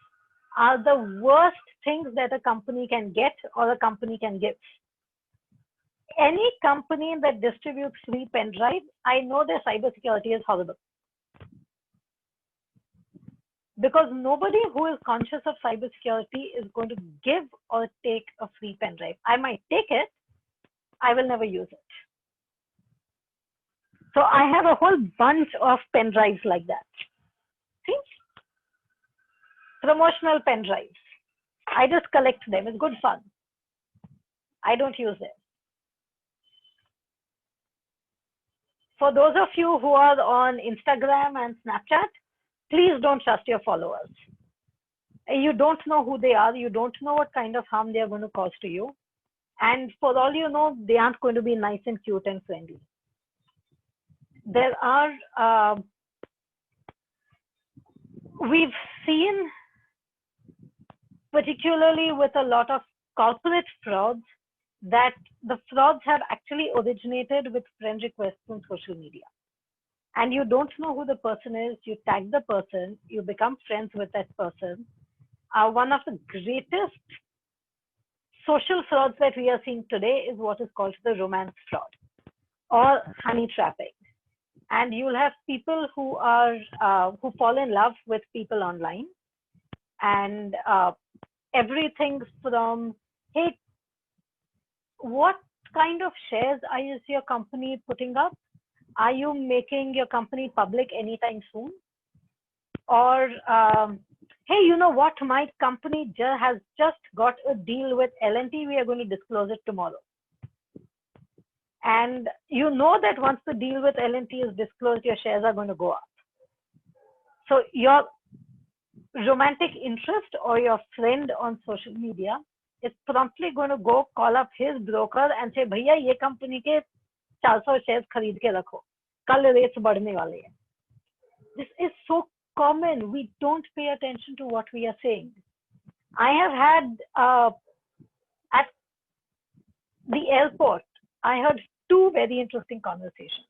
C: are the worst things that a company can get or a company can give. Any company that distributes free pen drives, I know their cybersecurity is horrible. Because nobody who is conscious of cybersecurity is going to give or take a free pen drive. I might take it, I will never use it. So I have a whole bunch of pen drives like that. See? Promotional pen drives. I just collect them. It's good fun. I don't use them. For those of you who are on Instagram and Snapchat, please don't trust your followers. You don't know who they are. You don't know what kind of harm they are going to cause to you. And for all you know, they aren't going to be nice and cute and friendly. There are, we've seen, particularly with a lot of corporate frauds, that the frauds have actually originated with friend requests on social media. And you don't know who the person is, you tag the person, you become friends with that person. One of the greatest social frauds that we are seeing today is what is called the romance fraud or honey trapping. And you'll have people who are who fall in love with people online, and everything from, hey, what kind of shares is your company putting up? Are you making your company public anytime soon? Or, hey, you know what? My company has just got a deal with L&T. We are going to disclose it tomorrow. And you know that once the deal with L&T is disclosed, your shares are going to go up. So your romantic interest or your friend on social media is promptly going to go call up his broker and say, भैया ये company के 400 shares खरीद के रखो, कल rates बढ़ने वाले हैं. This is so common. We don't pay attention to what we are saying. I have had at the airport, I heard two very interesting conversations.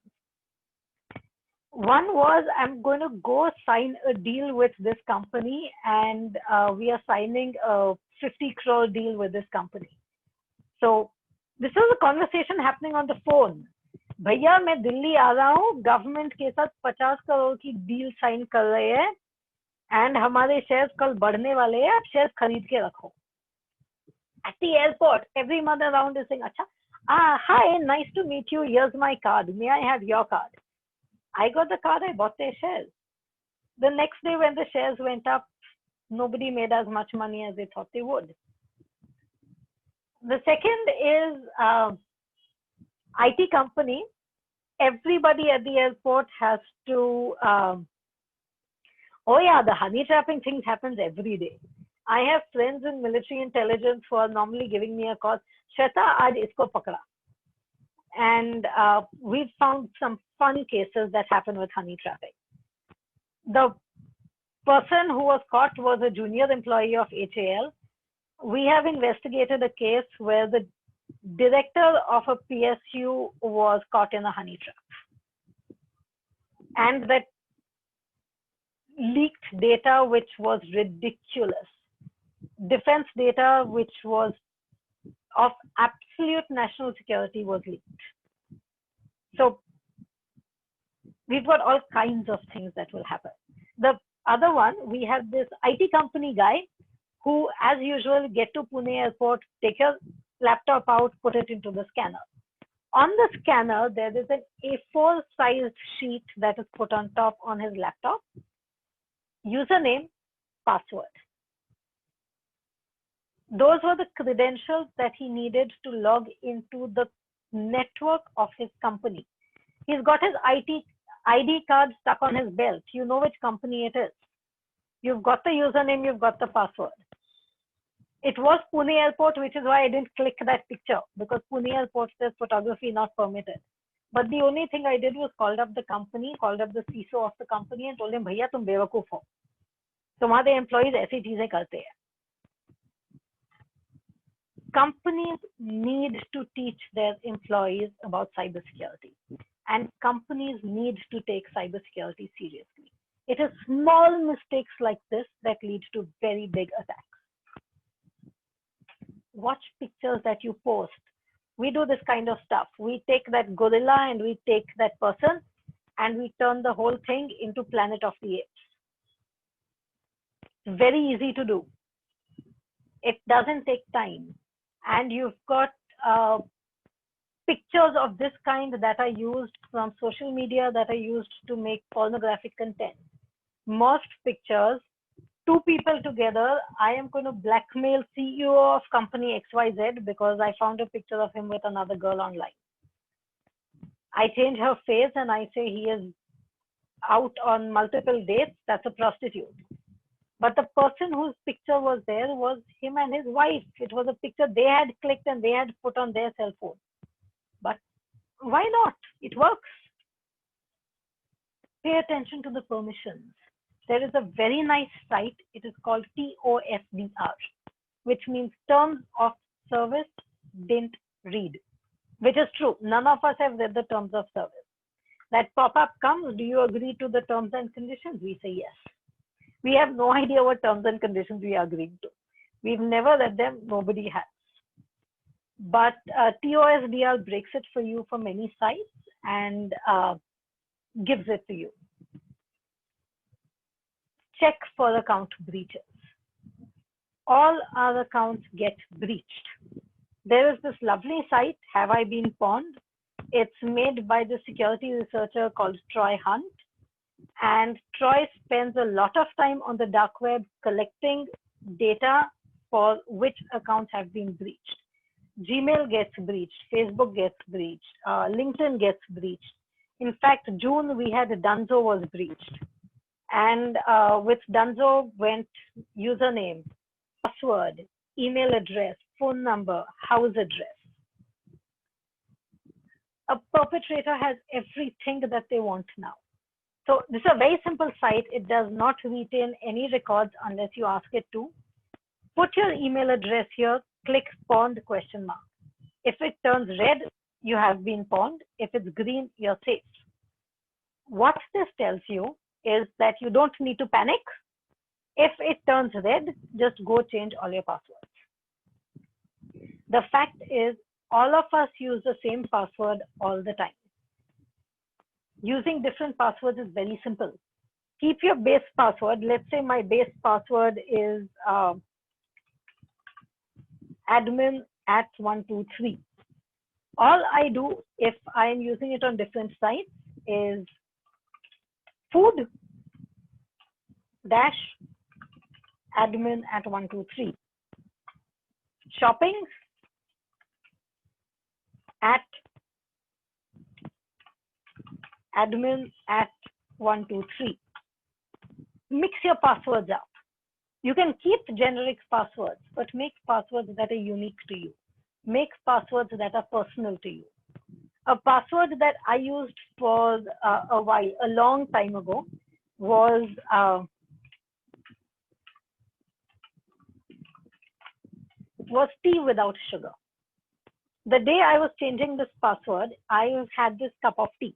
C: One was, I'm going to go sign a deal with this company, and we are signing a 50 crore deal with this company. So this is a conversation happening on the phone. भैया मैं दिल्ली आ रहा हूँ, government के साथ 50 करोड़ की deal sign कर रहे हैं, एंड हमारे शेयर्स कल बढ़ने वाले हैं, आप शेयर्स खरीद के रखो. At the airport, every mother around is saying, अच्छा, hi, nice to meet you. Here's my card. May I have your card? I got the card. I bought their shares. The next day, when the shares went up, nobody made as much money as they thought they would. The second is IT company everybody at the airport has to, oh yeah, the honey trapping thing happens every day. I have friends in military intelligence who are normally giving me a call, Shweta, aaj isko pakda. And we've found some fun cases that happen with honey trapping. The person who was caught was a junior employee of HAL. We have investigated a case where the director of a PSU was caught in a honey trap. And that leaked data which was ridiculous. Defense data which was of absolute national security was leaked. So we've got all kinds of things that will happen. The other one, we have this IT company guy who, as usual, get to Pune airport, take your laptop out, put it into the scanner. On the scanner, there is an A4 sized sheet that is put on top on his laptop. Username, password. Those were the credentials that he needed to log into the network of his company. He's got his ID card stuck on his belt. You know which company it is. You've got the username, you've got the password. It was Pune Airport, which is why I didn't click that picture, because Pune Airport says photography not permitted. But the only thing I did was called up the company, called up the CISO of the company and told him, भैया तुम बेवकूफ हो. तुम्हारे employees ऐसी चीजें करते हैं. Companies need to teach their employees about cybersecurity, and companies need to take cybersecurity seriously. It is small mistakes like this that lead to very big attacks. Watch pictures that you post. We do this kind of stuff. We take that gorilla and we take that person and we turn the whole thing into Planet of the Apes. Very easy to do. It doesn't take time. And you've got pictures of this kind that are used from social media that are used to make pornographic content. Most pictures, two people together, I am going to blackmail CEO of company XYZ because I found a picture of him with another girl online. I change her face and I say he is out on multiple dates. That's a prostitute. But the person whose picture was there was him and his wife. It was a picture they had clicked and they had put on their cell phone. But why not? It works. Pay attention to the permissions. There is a very nice site. It is called TOSDR, which means Terms of Service Didn't Read, which is true. None of us have read the Terms of Service. That pop-up comes, do you agree to the terms and conditions? We say yes. We have no idea what terms and conditions we are agreeing to. We've never read them. Nobody has. But TOSDR breaks it for you for many sites and gives it to you. Check for account breaches. All our accounts get breached. There is this lovely site, Have I Been Pawned? It's made by the security researcher called Troy Hunt. And Troy spends a lot of time on the dark web collecting data for which accounts have been breached. Gmail gets breached, Facebook gets breached, LinkedIn gets breached. In fact, June we had Dunzo was breached. And with Dunzo went username, password, email address, phone number, house address. A perpetrator has everything that they want now. So this is a very simple site. It does not retain any records unless you ask it to. Put your email address here, click pawned ? If it turns red, you have been pawned. If it's green, you're safe. What this tells you is that you don't need to panic. If it turns red, just go change all your passwords. The fact is, all of us use the same password all the time. Using different passwords is very simple. Keep your base password. Let's say my base password is admin@123. All I do if I am using it on different sites is food-admin@123. Shopping at admin@123. Mix your passwords up. You can keep generic passwords, but make passwords that are unique to you. Make passwords that are personal to you. A password that I used for a while, a long time ago, was tea without sugar. The day I was changing this password, I had this cup of tea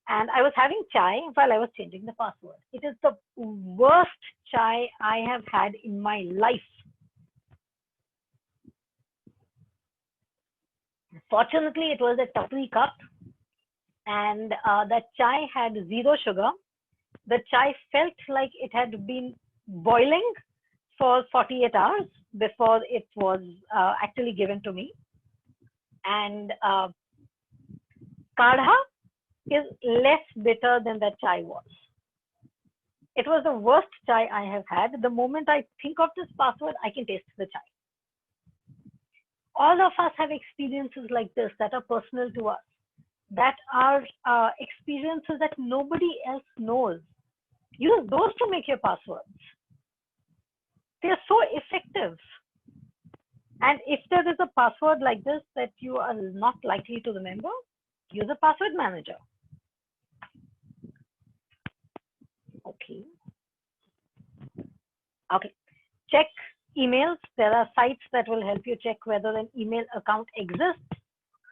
C: and I was having chai while I was changing the password. It is the worst chai I have had in my life. Fortunately, it was a tapri cup and that chai had zero sugar. The chai felt like it had been boiling for 48 hours before it was actually given to me. And kadha is less bitter than that chai was. It was the worst chai I have had. The moment I think of this password, I can taste the chai. All of us have experiences like this that are personal to us, that are experiences that nobody else knows. Use those to make your passwords. They are so effective. And if there is a password like this that you are not likely to remember, use a password manager. Okay. Check emails. There are sites that will help you check whether an email account exists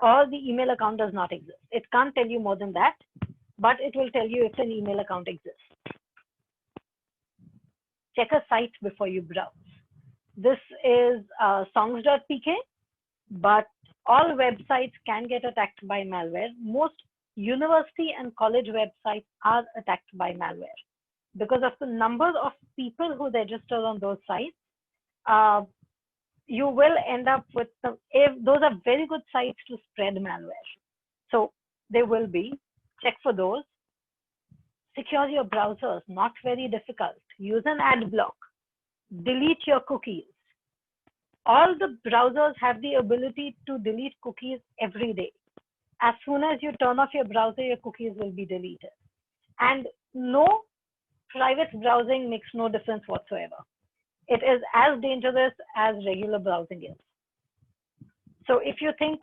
C: or the email account does not exist. It can't tell you more than that, but it will tell you if an email account exists. Check a site before you browse. This is songs.pk, but all websites can get attacked by malware. Most university and college websites are attacked by malware because of the number of people who register on those sites. You will end up with those are very good sites to spread malware. So they will be. Check for those. Secure your browsers, not very difficult. Use an ad block. Delete your cookies. All the browsers have the ability to delete cookies every day. As soon as you turn off your browser, your cookies will be deleted. And no, private browsing makes no difference whatsoever. It is as dangerous as regular browsing is. So if you think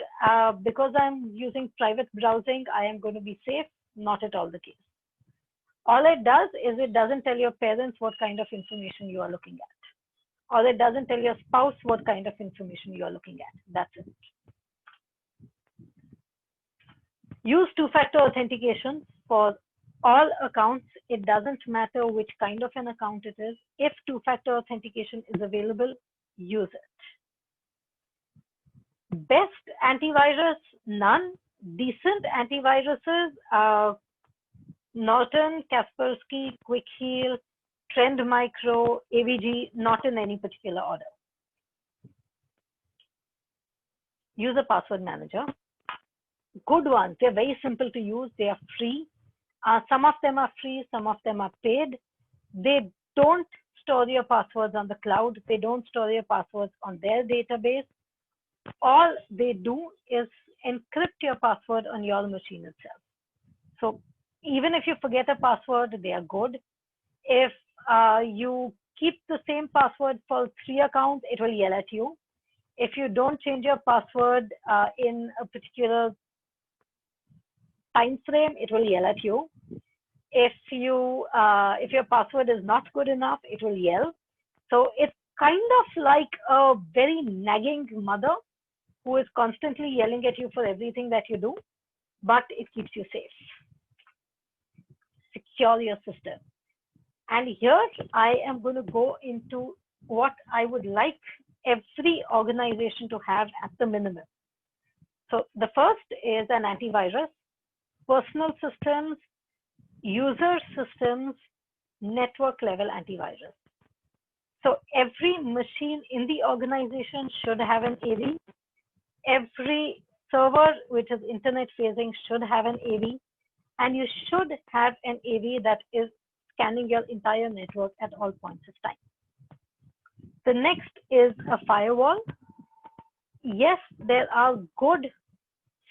C: because I'm using private browsing, I am going to be safe, not at all the case. All it does is it doesn't tell your parents what kind of information you are looking at. Or it doesn't tell your spouse what kind of information you are looking at. That's it. Use two-factor authentication for all accounts. It doesn't matter which kind of an account it is. If two-factor authentication is available, use it. Best antivirus, none. Decent antiviruses, Norton, Kaspersky, Quick Heal, Trend Micro, AVG, not in any particular order. Use a password manager. Good ones. They're very simple to use. They are free. Some of them are free. Some of them are paid. They don't store your passwords on the cloud. They don't store your passwords on their database. All they do is encrypt your password on your machine itself. So even if you forget a password, they are good. If you keep the same password for 3 accounts, it will yell at you. If you don't change your password in a particular time frame, it will yell at you. If your password is not good enough, it will yell. So it's kind of like a very nagging mother who is constantly yelling at you for everything that you do, but it keeps you safe. Secure your system. And here I am going to go into what I would like every organization to have at the minimum. So the first is an antivirus, personal systems, user systems, network level antivirus. So every machine in the organization should have an AV. Every server which is internet facing should have an AV. And you should have an AV that is scanning your entire network at all points of time. The next is a firewall. Yes, there are good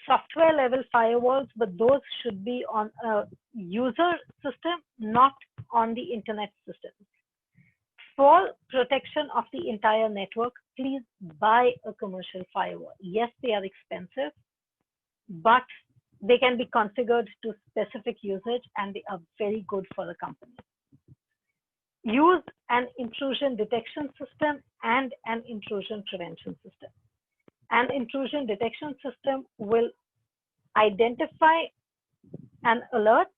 C: software level firewalls, but those should be on a user system, not on the internet system. For protection of the entire network, please buy a commercial firewall. Yes, they are expensive, but they can be configured to specific usage and they are very good for the company. Use an intrusion detection system and an intrusion prevention system. An intrusion detection system will identify an alert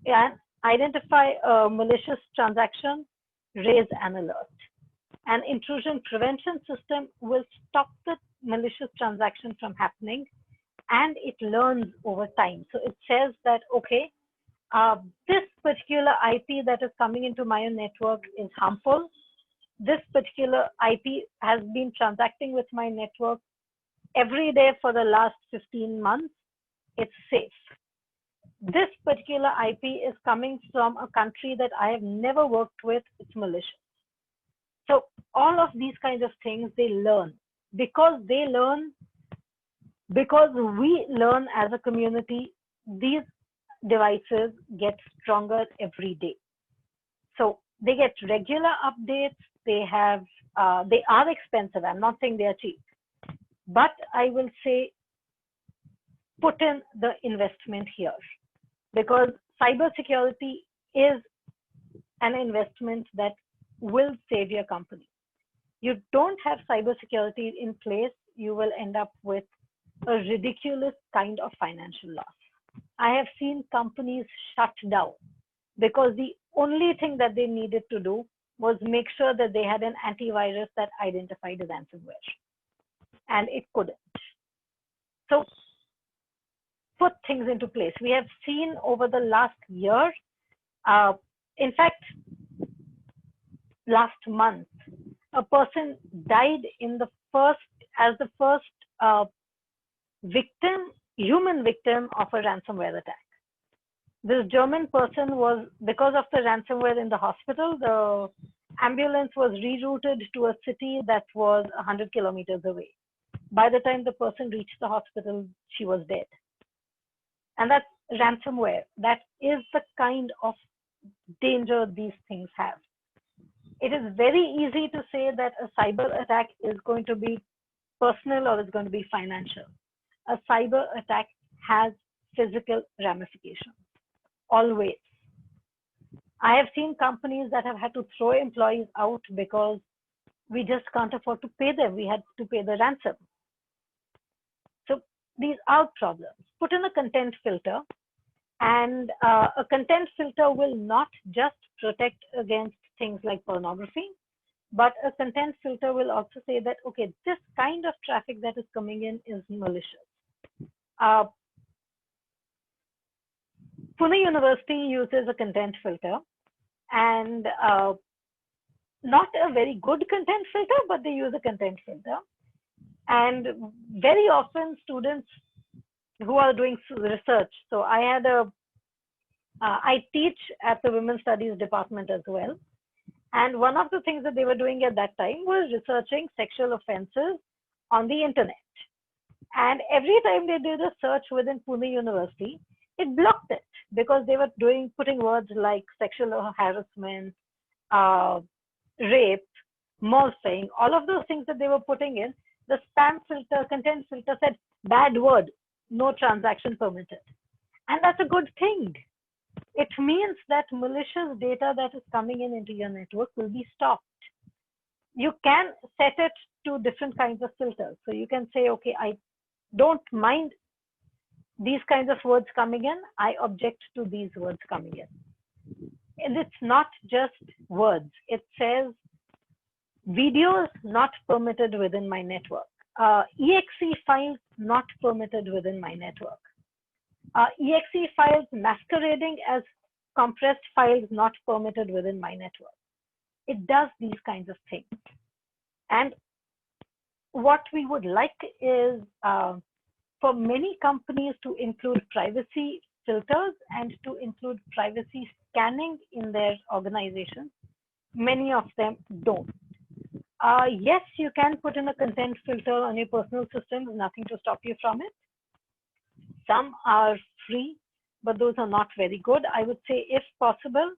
C: and identify a malicious transaction, raise an alert. An intrusion prevention system will stop the malicious transaction from happening, and it learns over time. So it says that, okay, this particular IP that is coming into my network is harmful. This particular IP has been transacting with my network every day for the last 15 months. It's safe. This particular IP is coming from a country that I have never worked with. It's malicious. So all of these kinds of things, they learn. Because we learn as a community, these devices get stronger every day. So they get regular updates. They are expensive. I'm not saying they are cheap, but I will say put in the investment here, because cybersecurity is an investment that will save your company. You don't have cybersecurity in place, you will end up with a ridiculous kind of financial loss. I have seen companies shut down because the only thing that they needed to do was make sure that they had an antivirus that identified a ransomware, and it couldn't. So put things into place. We have seen over the last year, in fact, last month, a person died in the first human victim of a ransomware attack. This German person was, because of the ransomware in the hospital, the ambulance was rerouted to a city that was 100 kilometers away. By the time the person reached the hospital, she was dead. And that's ransomware. That is the kind of danger these things have. It is very easy to say that a cyber attack is going to be personal or is going to be financial. A cyber attack has physical ramifications, always. I have seen companies that have had to throw employees out because we just can't afford to pay them. We had to pay the ransom. So these are problems. Put in a content filter, and a content filter will not just protect against things like pornography, but a content filter will also say that, okay, this kind of traffic that is coming in is malicious. Pune University uses a content filter, and not a very good content filter, but they use a content filter. And very often students who are doing research, so I teach at the Women's Studies department as well. And one of the things that they were doing at that time was researching sexual offenses on the internet. And every time they did a search within Pune University, it blocked it because they were putting words like sexual harassment, rape, morphing, all of those things that they were putting in. The spam filter, content filter said bad word, no transaction permitted. And that's a good thing. It means that malicious data that is coming in into your network will be stopped. You can set it to different kinds of filters. So you can say, okay, I don't mind these kinds of words coming in. I object to these words coming in. And it's not just words. It says videos not permitted within my network. EXE files not permitted within my network. EXE files masquerading as compressed files not permitted within my network. It does these kinds of things. And what we would like is for many companies to include privacy filters and to include privacy scanning in their organization. Many of them don't. Yes, you can put in a content filter on your personal systems, nothing to stop you from it. Some are free, but those are not very good. I would say, if possible,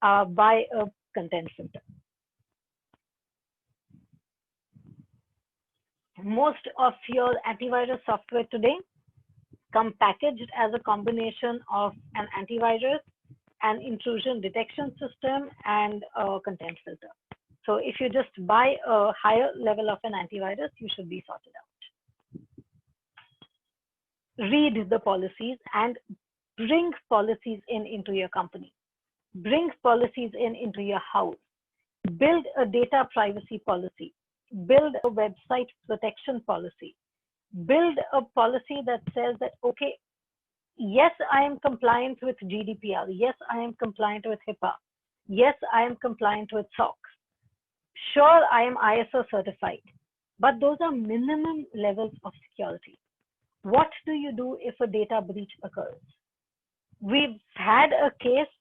C: buy a content filter. Most of your antivirus software today come packaged as a combination of an antivirus, an intrusion detection system, and a content filter. So if you just buy a higher level of an antivirus, you should be sorted out. Read the policies and bring policies into your company. Bring policies into your house. Build a data privacy policy. Build a website protection policy. Build a policy that says that, okay, yes, I am compliant with GDPR. Yes, I am compliant with HIPAA. Yes, I am compliant with SOX. Sure, I am ISO certified, but those are minimum levels of security. What do you do if a data breach occurs? We've had a case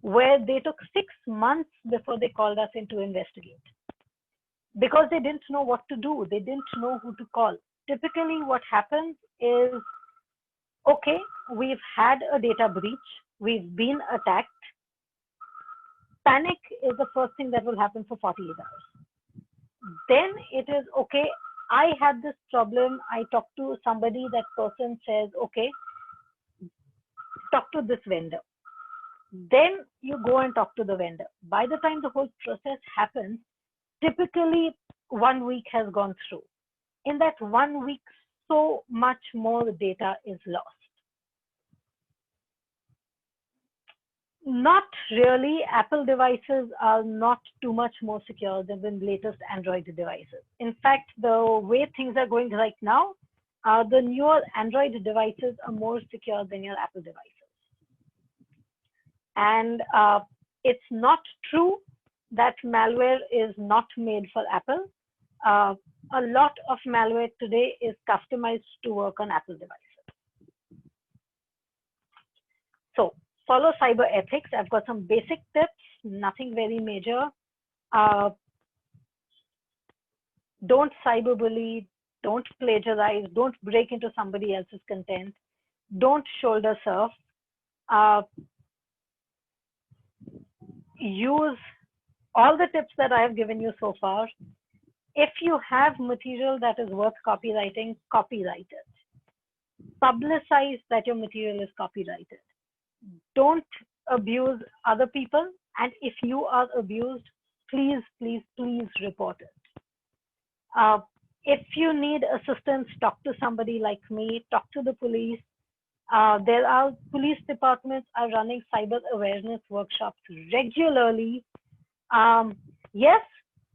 C: where they took 6 months before they called us in to investigate because they didn't know what to do. They didn't know who to call. Typically, what happens is, okay, we've had a data breach. We've been attacked. Panic is the first thing that will happen for 48 hours. Then it is, okay, I had this problem. I talk to somebody, that person says, okay, talk to this vendor. Then you go and talk to the vendor. By the time the whole process happens, typically 1 week has gone through. In that 1 week, so much more data is lost. Not really. Apple devices are not too much more secure than the latest Android devices. In fact, the way things are going right now, the newer Android devices are more secure than your Apple devices. And it's not true that malware is not made for Apple. A lot of malware today is customized to work on Apple devices. So follow cyber ethics. I've got some basic tips, nothing very major. Don't cyberbully, don't plagiarize, don't break into somebody else's content, don't shoulder surf. Use all the tips that I have given you so far. If you have material that is worth copywriting, copyright it. Publicize that your material is copyrighted. Don't abuse other people. And if you are abused, please, please, please report it. If you need assistance, talk to somebody like me, talk to the police. There are police departments are running cyber awareness workshops regularly. Yes,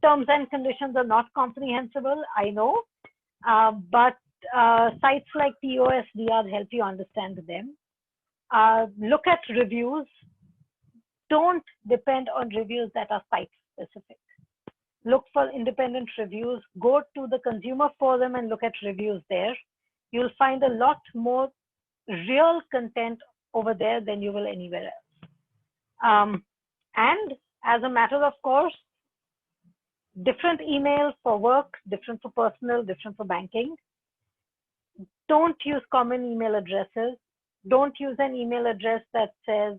C: terms and conditions are not comprehensible, I know, but sites like TOSDR help you understand them. Look at reviews. Don't depend on reviews that are site specific. Look for independent reviews. Go to the consumer forum and look at reviews there. You'll find a lot more real content over there than you will anywhere else. And as a matter of course, different email for work, different for personal, different for banking. Don't use common email addresses. Don't use an email address that says,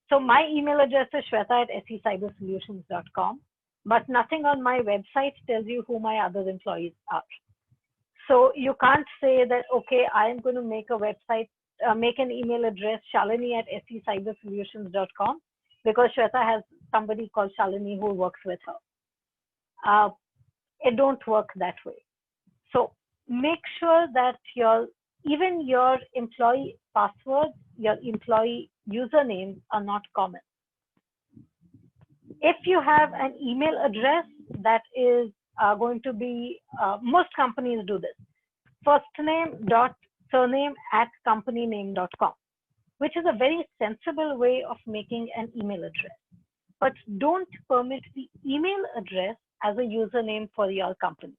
C: so my email address is shweta@secybersolutions.com, but nothing on my website tells you who my other employees are. So you can't say that, okay, I am going to make a website, make an email address, Shalini@secybersolutions.com, because Shweta has somebody called Shalini who works with her. It don't work that way. So make sure that even your employee passwords, your employee usernames are not common. If you have an email address that is going to be, most companies do this, first name dot surname @companyname.com, which is a very sensible way of making an email address. But don't permit the email address as a username for your company.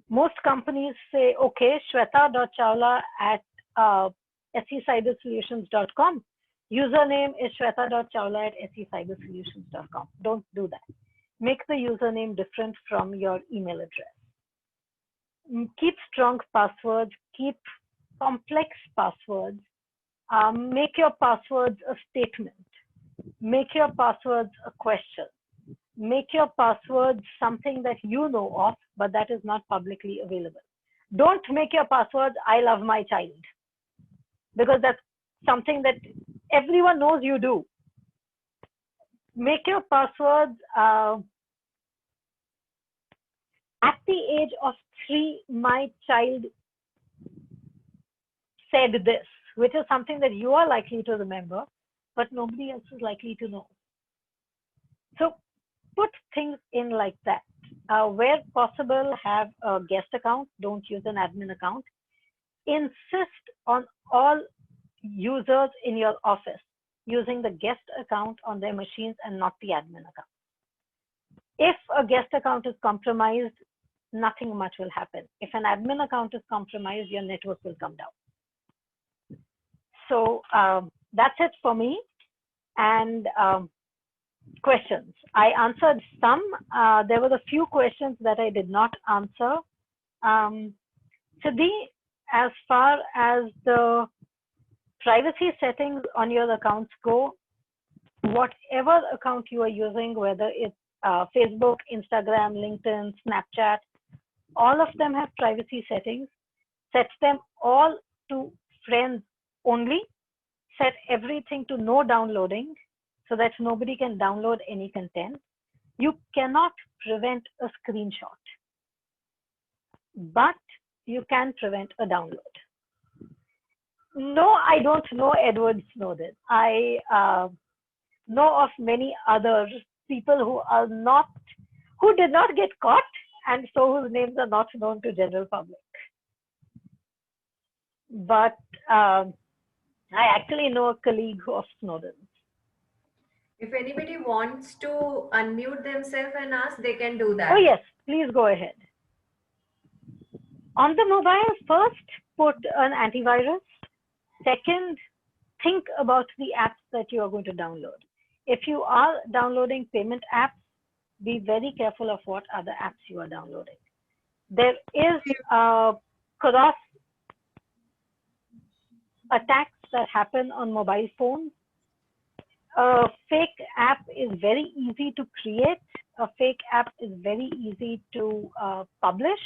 C: Most companies say, okay, shweta.chawla@secybersolutions.com. Username is shweta.chawla@secybersolutions.com. Don't do that. Make the username different from your email address. Keep strong passwords, keep complex passwords, make your passwords a statement. Make your passwords a question. Make your passwords something that you know of, but that is not publicly available. Don't make your passwords, I love my child, because that's something that everyone knows you do. Make your passwords at the age of 3, my child said this, which is something that you are likely to remember, but nobody else is likely to know. So put things in like that. Where possible, have a guest account. Don't use an admin account. Insist on all users in your office using the guest account on their machines and not the admin account. If a guest account is compromised, nothing much will happen. If an admin account is compromised, your network will come down. So that's it for me. And questions. I answered some. There were a few questions that I did not answer. Siddhi, as far as the privacy settings on your accounts go, whatever account you are using, whether it's Facebook, Instagram, LinkedIn, Snapchat, all of them have privacy settings. Set them all to friends only. Set everything to no downloading so that nobody can download any content. You cannot prevent a screenshot, but you can prevent a download. No, I don't know Edward Snowden. I know of many other people who did not get caught, and so whose names are not known to general public. But I actually know a colleague of Snowden's.
B: If anybody wants to unmute themselves and ask, they can do that.
C: Oh yes, please go ahead. On the mobile, first, put an antivirus. Second, think about the apps that you are going to download. If you are downloading payment apps, be very careful of what other apps you are downloading. There is cross attacks that happen on mobile phones. A fake app is very easy to create. A fake app is very easy to publish.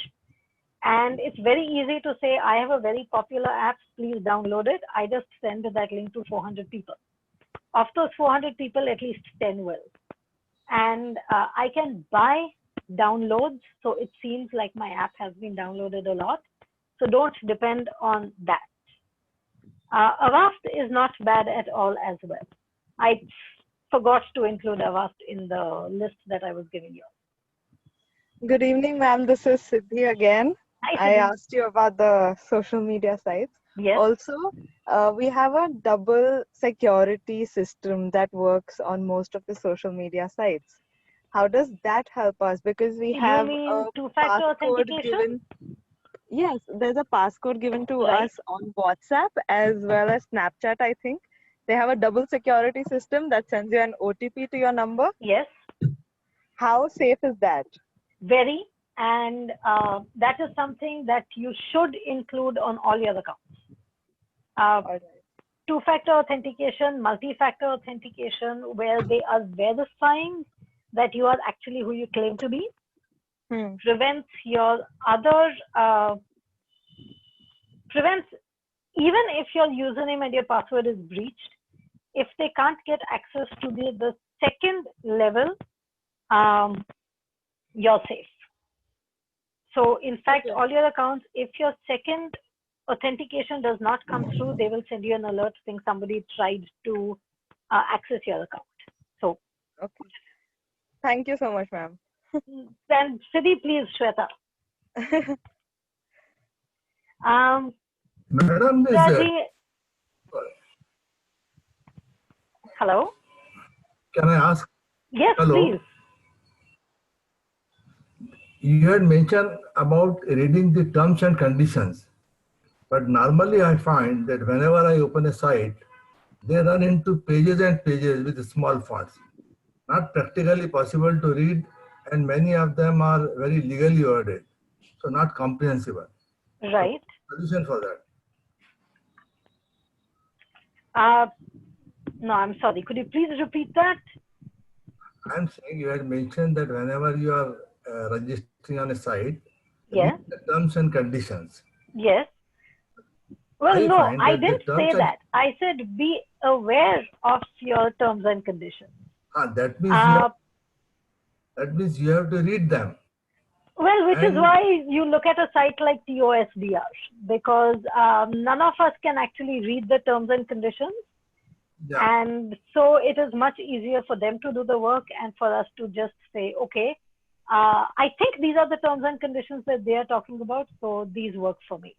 C: And it's very easy to say, I have a very popular app, please download it. I just send that link to 400 people. Of those 400 people, at least 10 will. And I can buy downloads, so it seems like my app has been downloaded a lot. So don't depend on that. Avast is not bad at all as well. I forgot to include Avast in the list that I was giving you.
E: Good evening, ma'am. This is Siddhi again.
C: Hi,
E: I
C: Siddhi.
E: asked you about the social media sites.
C: Yes.
E: Also, we have a double security system that works on most of the social media sites. How does that help us? Because we have
C: You mean
E: a
C: two-factor
E: passcode
C: authentication?
E: given. Yes, there's a passcode given to
C: Right.
E: us on WhatsApp as well as Snapchat, I think. They have a double security system that sends you an OTP to your number.
C: Yes,
E: How safe is that?
C: very. And that is something that you should include on all your accounts.
E: All right.
C: Two-factor authentication, multi-factor authentication, where they are verifying that you are actually who you claim to be, prevents your other, prevents, even if your username and your password is breached, if they can't get access to the second level, you're safe. So in fact, all your accounts, if your second authentication does not come through, they will send you an alert saying somebody tried to access your account. So,
E: Okay. Thank you so much, ma'am.
C: then Siddhi, please, Shweta.
F: Madam,
C: Siddhi, hello?
F: can I ask?
C: Yes,
F: Hello?
C: please.
F: You had mentioned about reading the terms and conditions. But normally I find that whenever I open a site, they run into pages and pages with small fonts. Not practically possible to read, and many of them are very legally worded, so not comprehensible.
C: Right.
F: Solution for that.
C: Uh, no, I'm sorry. Could you please repeat that?
F: I'm saying you had mentioned that whenever you are registering on a site, read
C: Yes.
F: the terms and conditions.
C: Yes. Well,
F: I
C: no,
F: find
C: I
F: that the
C: didn't say
F: terms and
C: that. I said be aware of your terms and conditions.
F: that means
C: Uh,
F: you have to read them.
C: well, which is
F: And
C: why you look at a site like TOSDR, because none of us can actually read the terms and conditions.
F: yeah,
C: And so it is much easier for them to do the work and for us to just say, okay, I think these are the terms and conditions that they are talking about, so these work for me.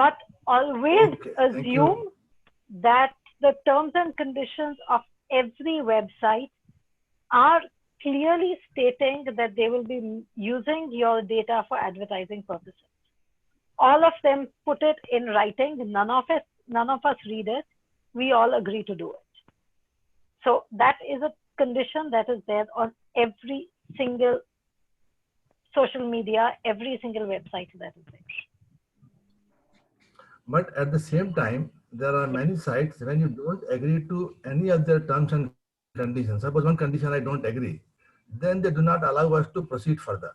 C: But always
F: okay, thank
C: assume
F: you.
C: that the terms and conditions of every website are clearly stating that they will be using your data for advertising purposes. All of them put it in writing. None of us read it. We all agree to do it. So that is a condition that is there on every single social media, every single website that is there.
F: But at the same time, there are many sites when you don't agree to any of their terms and conditions. Suppose one condition I don't agree, then they do not allow us to proceed further.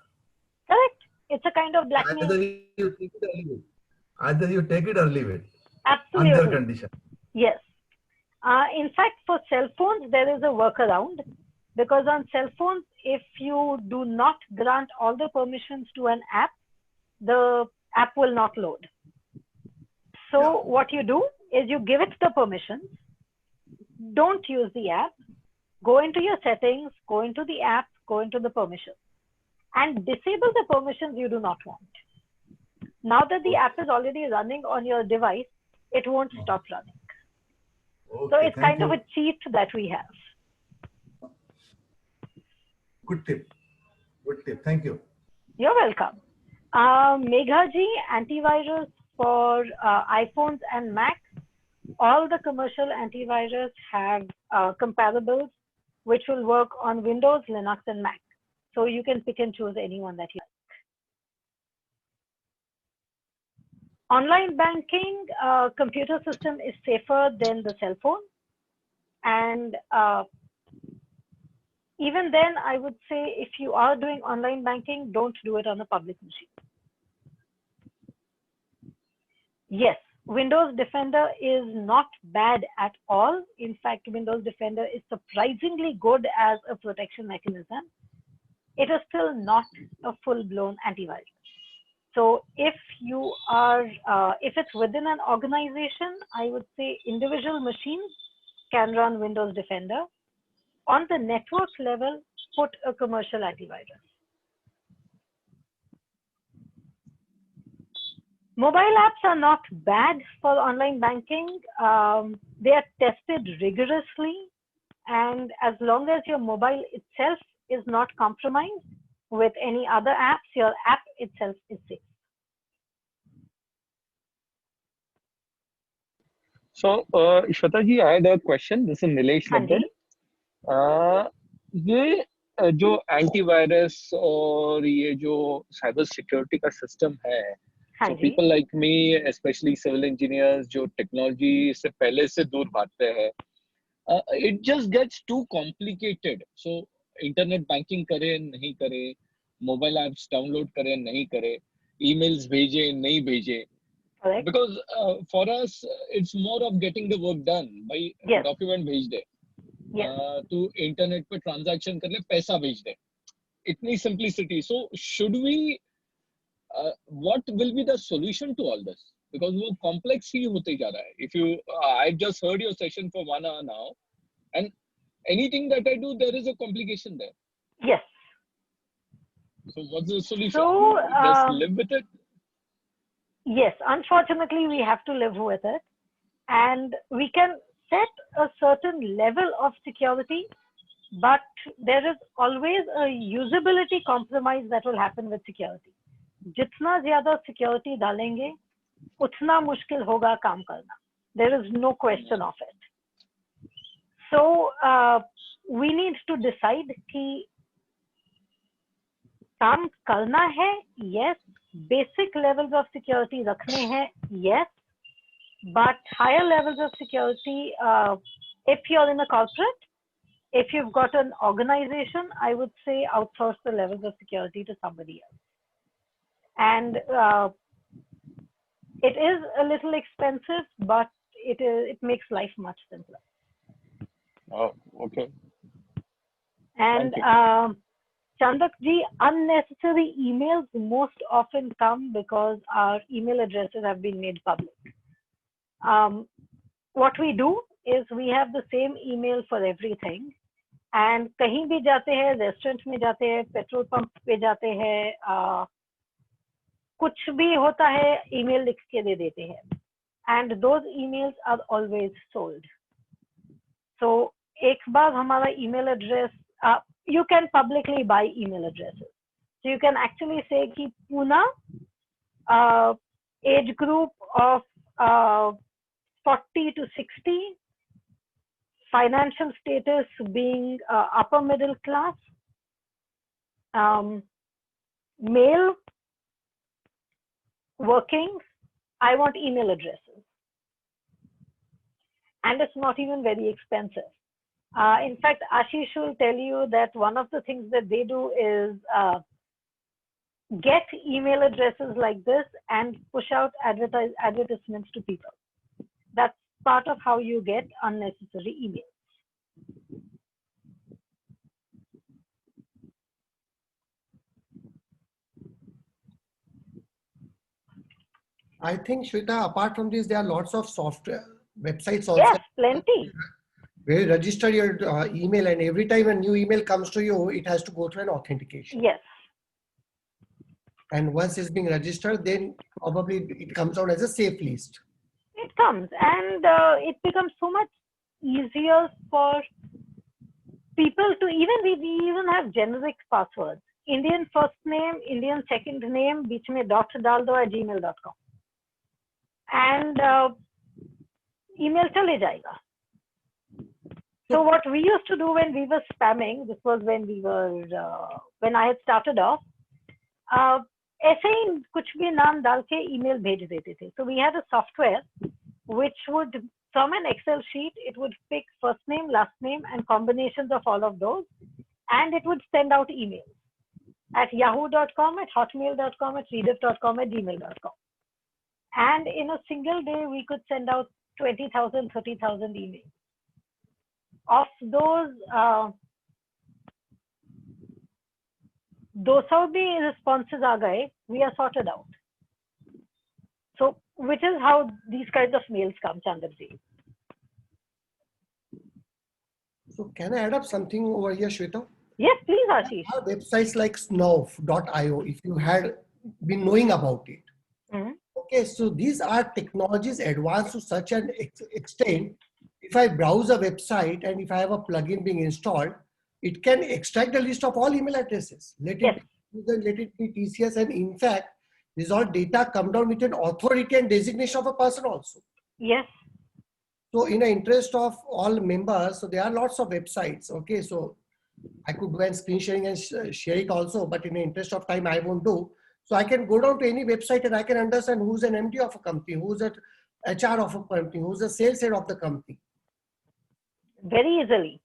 C: Correct. It's a kind of
F: So
C: blackmail.
F: either you take it or leave it. Either you take it or leave it on their
C: Absolutely.
F: condition.
C: Yes. In fact, for cell phones, there is a workaround, because on cell phones, if you do not grant all the permissions to an app, the app will not load.
F: Yeah.
C: So what you do is you give it the permissions, don't use the app, go into your settings, go into the app, go into the permissions, and disable the permissions you do not want. Now that the app is already running on your device, it won't stop running. So
F: Okay,
C: it's
F: thank
C: kind of
F: you.
C: a cheat that we have.
F: Good tip. Good tip. Thank you.
C: You're welcome. Meghaji, antivirus for iPhones and Mac. All the commercial antivirus have comparables which will work on Windows, Linux, and Mac. So you can pick and choose any one that you like. Online banking, computer system is safer than the cell phone. And even then, I would say if you are doing online banking, don't do it on a public machine. Yes, Windows Defender is not bad at all. In fact, Windows Defender is surprisingly good as a protection mechanism. It is still not a full-blown antivirus. So if you are, if it's within an organization, I would say individual machines can run Windows Defender. On the network level, put a commercial antivirus. Mobile apps are not bad for online banking. They are tested rigorously. And as long as your mobile itself is not compromised with any other apps, your app itself is safe.
G: So, Shweta ji, I had a question. This is Nilesh
C: Hanji,
G: Limited. ये जो antivirus और ये जो cyber security का system है, so
C: Hanji,
G: people like me, especially civil engineers, जो technology से पहले से दूर भागते हैं, it just gets too complicated. So internet banking करे नहीं करे, मोबाइल ऐप्स डाउनलोड करे नहीं करे, ईमेल्स भेजे नहीं भेजे,
C: correct?
G: because for us it's more of getting the work done by
C: Yes,
G: document भेज दे,
C: yes.
G: तू इंटरनेट पे ट्रांजैक्शन कर ले, पैसा भेज दे, इतनी simplicity. So should we what will be the solution to all this, because वो complex ही होते जा रहा है. If you I've just heard your session for 1 hour now, and anything that I do there is a complication there.
C: Yes.
G: So what's the solution?
C: So,
G: Just live with it.
C: yes, unfortunately, we have to live with it. And we can set a certain level of security, but there is always a usability compromise that will happen with security. जितना ज़्यादा security डालेंगे, उतना मुश्किल होगा काम करना. There is no question of it. So we need to decide कि काम करना है, yes. Basic levels of security रखने हैं, yes. But higher levels of security, if you're in a corporate, if you've got an organization, I would say outsource the levels of security to somebody else. And it is a little expensive, but it makes life much simpler.
G: Oh, okay.
C: And Chandak ji, unnecessary emails most often come because our email addresses have been made public. What we do is we have the same email for everything. And कहीं भी जाते हैं, restaurant में जाते हैं, petrol pump पे जाते हैं, कुछ भी होता है, email लिख के दे देते हैं. And those emails are always sold. So एक बार हमारा email address, you can publicly buy email addresses. So you can actually say कि Pune, age group of 40 to 60, financial status being upper middle class, male, working, I want email addresses. And it's not even very expensive. In fact, Ashish will tell you that one of the things that they do is get email addresses like this and push out advertisements to people. That's part of how you get unnecessary emails.
D: I think, Shweta, apart from this, there are lots of software websites also.
C: Yes, plenty.
D: Where you register your email, and every time a new email comes to you, it has to go through an authentication.
C: Yes.
D: And once it's being registered, then probably it comes out as a safe list.
C: It comes, and it becomes so much easier for people to we even have generic passwords. Indian first name, Indian second name, बीच में dot डाल दो @gmail.com. And email चले जाएगा. So what we used to do when we were spamming, this was when we were, when I had started off, ऐसे ही कुछ भी नाम डाल के email भेज देते थे. So we had a software which would, from an Excel sheet, it would pick first name, last name, and combinations of all of those, and it would send out emails at yahoo.com, at hotmail.com, at rediff.com, at gmail.com. And in a single day, we could send out 20,000, 30,000 emails. Of those, 200 भी responses आ गए, we are sorted out. So, which is how these kinds of mails come, Chandraji.
D: So can I add up something over here, Shweta?
C: Yes, please, Ashish.
D: There are websites like snuff.io, if you had been knowing about it.
C: Mm-hmm.
D: Okay, so these are technologies advanced to such an extent. If I browse a website and if I have a plugin being installed, it can extract a list of all email addresses. Let it be TCS, and in fact, this all data come down with an authority and designation of a person also.
C: Yes.
D: So in the interest of all members, so there are lots of websites. Okay, so I could do and screen sharing and share it also, but in the interest of time, I won't do. So I can go down to any website and I can understand who's an MD of a company, who's an HR of a company, who's the sales head of the company.
C: Very easily.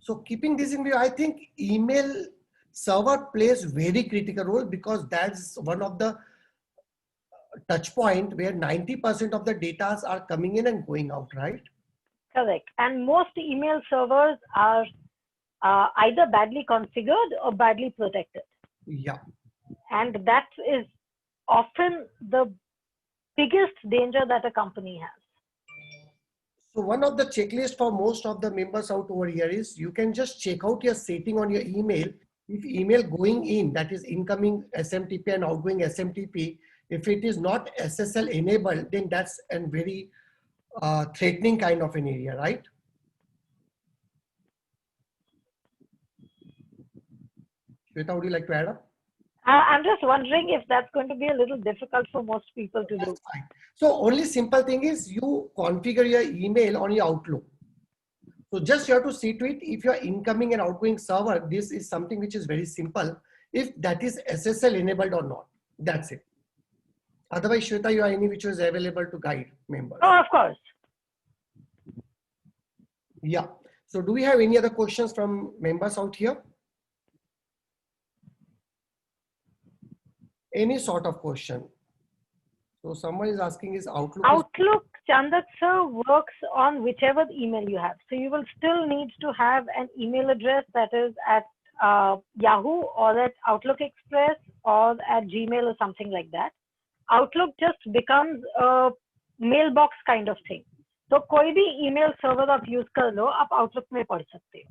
D: So keeping this in view, I think email server plays very critical role, because that's one of the touch point where 90% of the data are coming in and going out, right?
C: Correct. And most email servers are either badly configured or badly protected.
D: Yeah.
C: And that is often the biggest danger that a company has.
D: So one of the checklists for most of the members out over here is you can just check out your setting on your email. If email going in, that is incoming SMTP and outgoing SMTP, if it is not SSL enabled, then that's a very threatening kind of an area, right? Shweta, would you like to add up?
C: I'm just wondering if that's going to be a little difficult for most people to do.
D: So only simple thing is you configure your email on your Outlook. So just you have to see to it if your incoming and outgoing server, this is something which is very simple. If that is SSL enabled or not, that's it. Otherwise, Shweta, you are any which is available to guide members.
C: Oh, of course.
D: Yeah. So do we have any other questions from members out here? Any sort of question? So someone is asking is Outlook.
C: Outlook, Chandak sir, works on whichever email you have. So you will still need to have an email address that is at Yahoo or at Outlook Express or at Gmail or something like that. Outlook just becomes a mailbox kind of thing. So कोई भी email server आप use कर लो, आप Outlook में पढ़ सकते हो.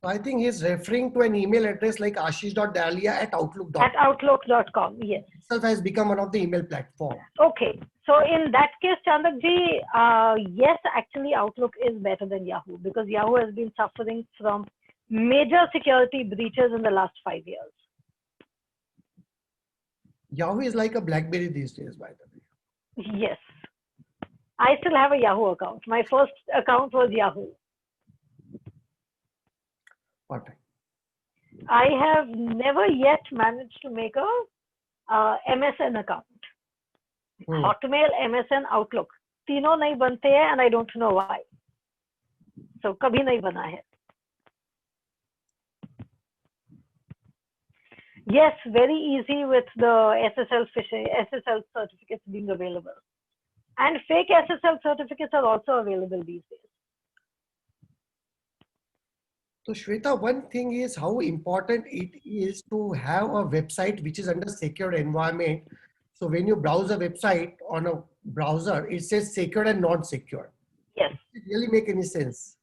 D: I think he's referring to an email address like ashish.dalia@outlook.com.
C: At outlook.com, yes.
D: Itself has become one of the email platform.
C: Okay, so in that case, Chandak ji, yes, actually Outlook is better than Yahoo because Yahoo has been suffering from major security breaches in the last 5 years.
D: Yahoo is like a BlackBerry these days, by the way.
C: Yes. I still have a Yahoo account. My first account was Yahoo.
D: Perfect.
C: I have never yet managed to make a MSN account. Hotmail, MSN, Outlook. तीनों नहीं बनते हैं and I don't know why. So कभी नहीं बना है. Yes, very easy with the SSL phishing, SSL certificates being available. And fake SSL certificates are also available these days.
D: So Shweta, one thing is how important it is to have a website which is under secured environment. So when you browse a website on a browser, it says secured and not secure.
C: Yes.
D: Does it really make any sense?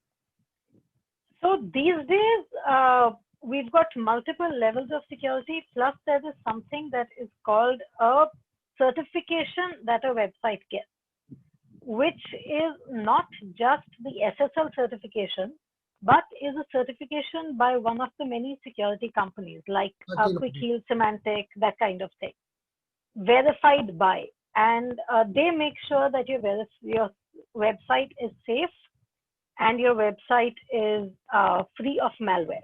C: So these days, we've got multiple levels of security, plus there is something that is called a certification that a website gets, which is not just the SSL certification, but is a certification by one of the many security companies like Quick Heal, Symantec, that kind of thing, verified by, and they make sure that your website is safe and your website is free of malware.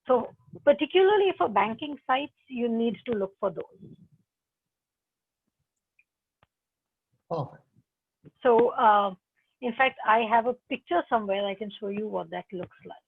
C: So particularly for banking sites, you need to look for those.
D: Perfect.
C: So in fact, I have a picture somewhere. I can show you what that looks like.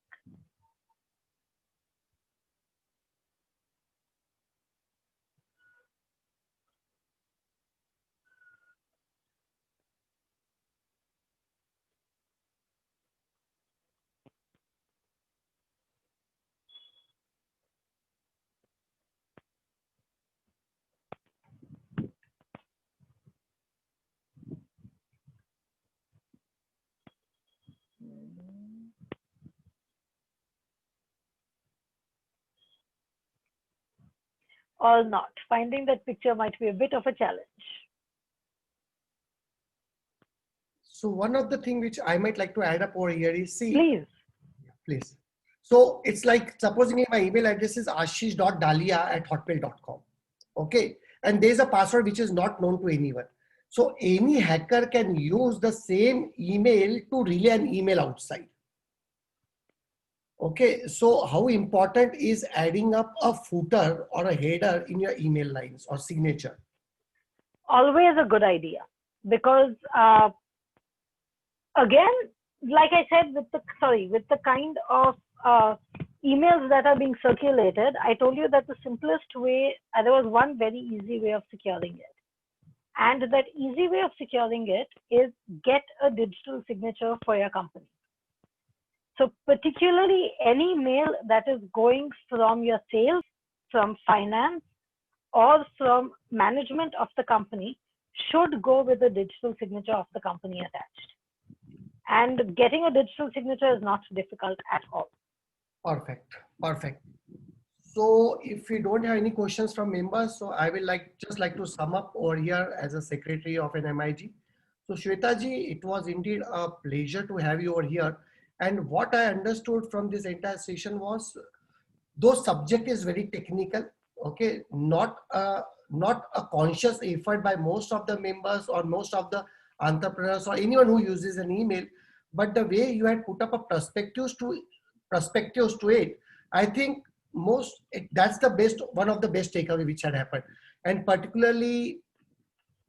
C: Or not. Finding that picture might be a bit of a challenge.
D: So one of the things which I might like to add up over here is, see,
C: please.
D: So it's like, supposing my email address is ashish.dalia@hotmail.com. Okay. And there's a password which is not known to anyone. So any hacker can use the same email to relay an email outside. Okay. So how important is adding up a footer or a header in your email lines or signature?
C: Always a good idea, because again, like I said, with the kind of emails that are being circulated, I told you that the simplest way, there was one very easy way of securing it. And that easy way of securing it is get a digital signature for your company. So particularly any mail that is going from your sales, from finance, or from management of the company should go with the digital signature of the company attached. And getting a digital signature is not difficult at all.
D: Perfect. Perfect. So if we don't have any questions from members, so I will just like to sum up over here as a secretary of an MIG. So Shweta ji, it was indeed a pleasure to have you over here. And what I understood from this entire session was, though subject is very technical, okay, not a conscious effort by most of the members or most of the entrepreneurs or anyone who uses an email, but the way you had put up a perspectives to it, I think that's the best, one of the best takeaway which had happened. And particularly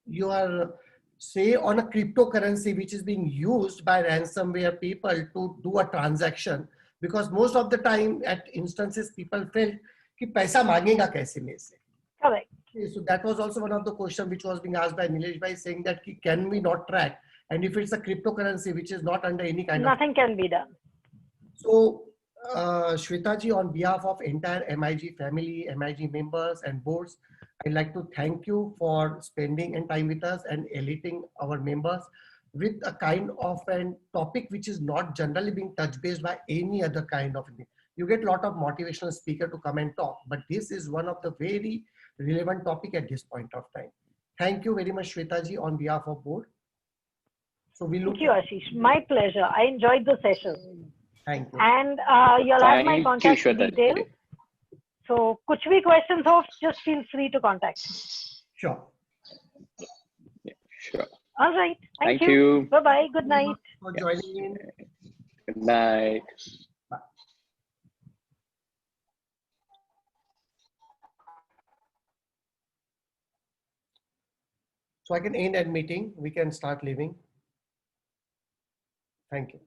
D: you are say on a cryptocurrency which is being used by ransomware people to do a transaction, because most of the time at instances people felt कि पैसा मांगेगा कैसे मेरे से.
C: Correct.
D: Okay, so that was also one of the question which was being asked by Nilesh Bhai, saying that can we not track, and if it's a cryptocurrency which is not under any kind
C: Nothing can be done.
D: So, Shweta ji, on behalf of entire MIG family, MIG members and boards, I'd like to thank you for spending time with us and enlightening our members with a kind of a topic which is not generally being touched based by any other kind of thing. You get a lot of motivational speaker to come and talk, but this is one of the very relevant topic at this point of time. Thank you very much, Shweta ji, on behalf of board. So we look.
C: Thank you, Ashish. My pleasure. I enjoyed the session.
D: Thank you.
C: And you'll have my contact details. So, kuch bhi questions ho, just feel free to contact me.
D: Sure.
G: Yeah, sure.
C: All right. Thank
G: Thank
C: you.
G: you.
C: Bye-bye. Good night.
D: For joining in.
G: Good night.
D: So I can end that meeting. We can start leaving. Thank you.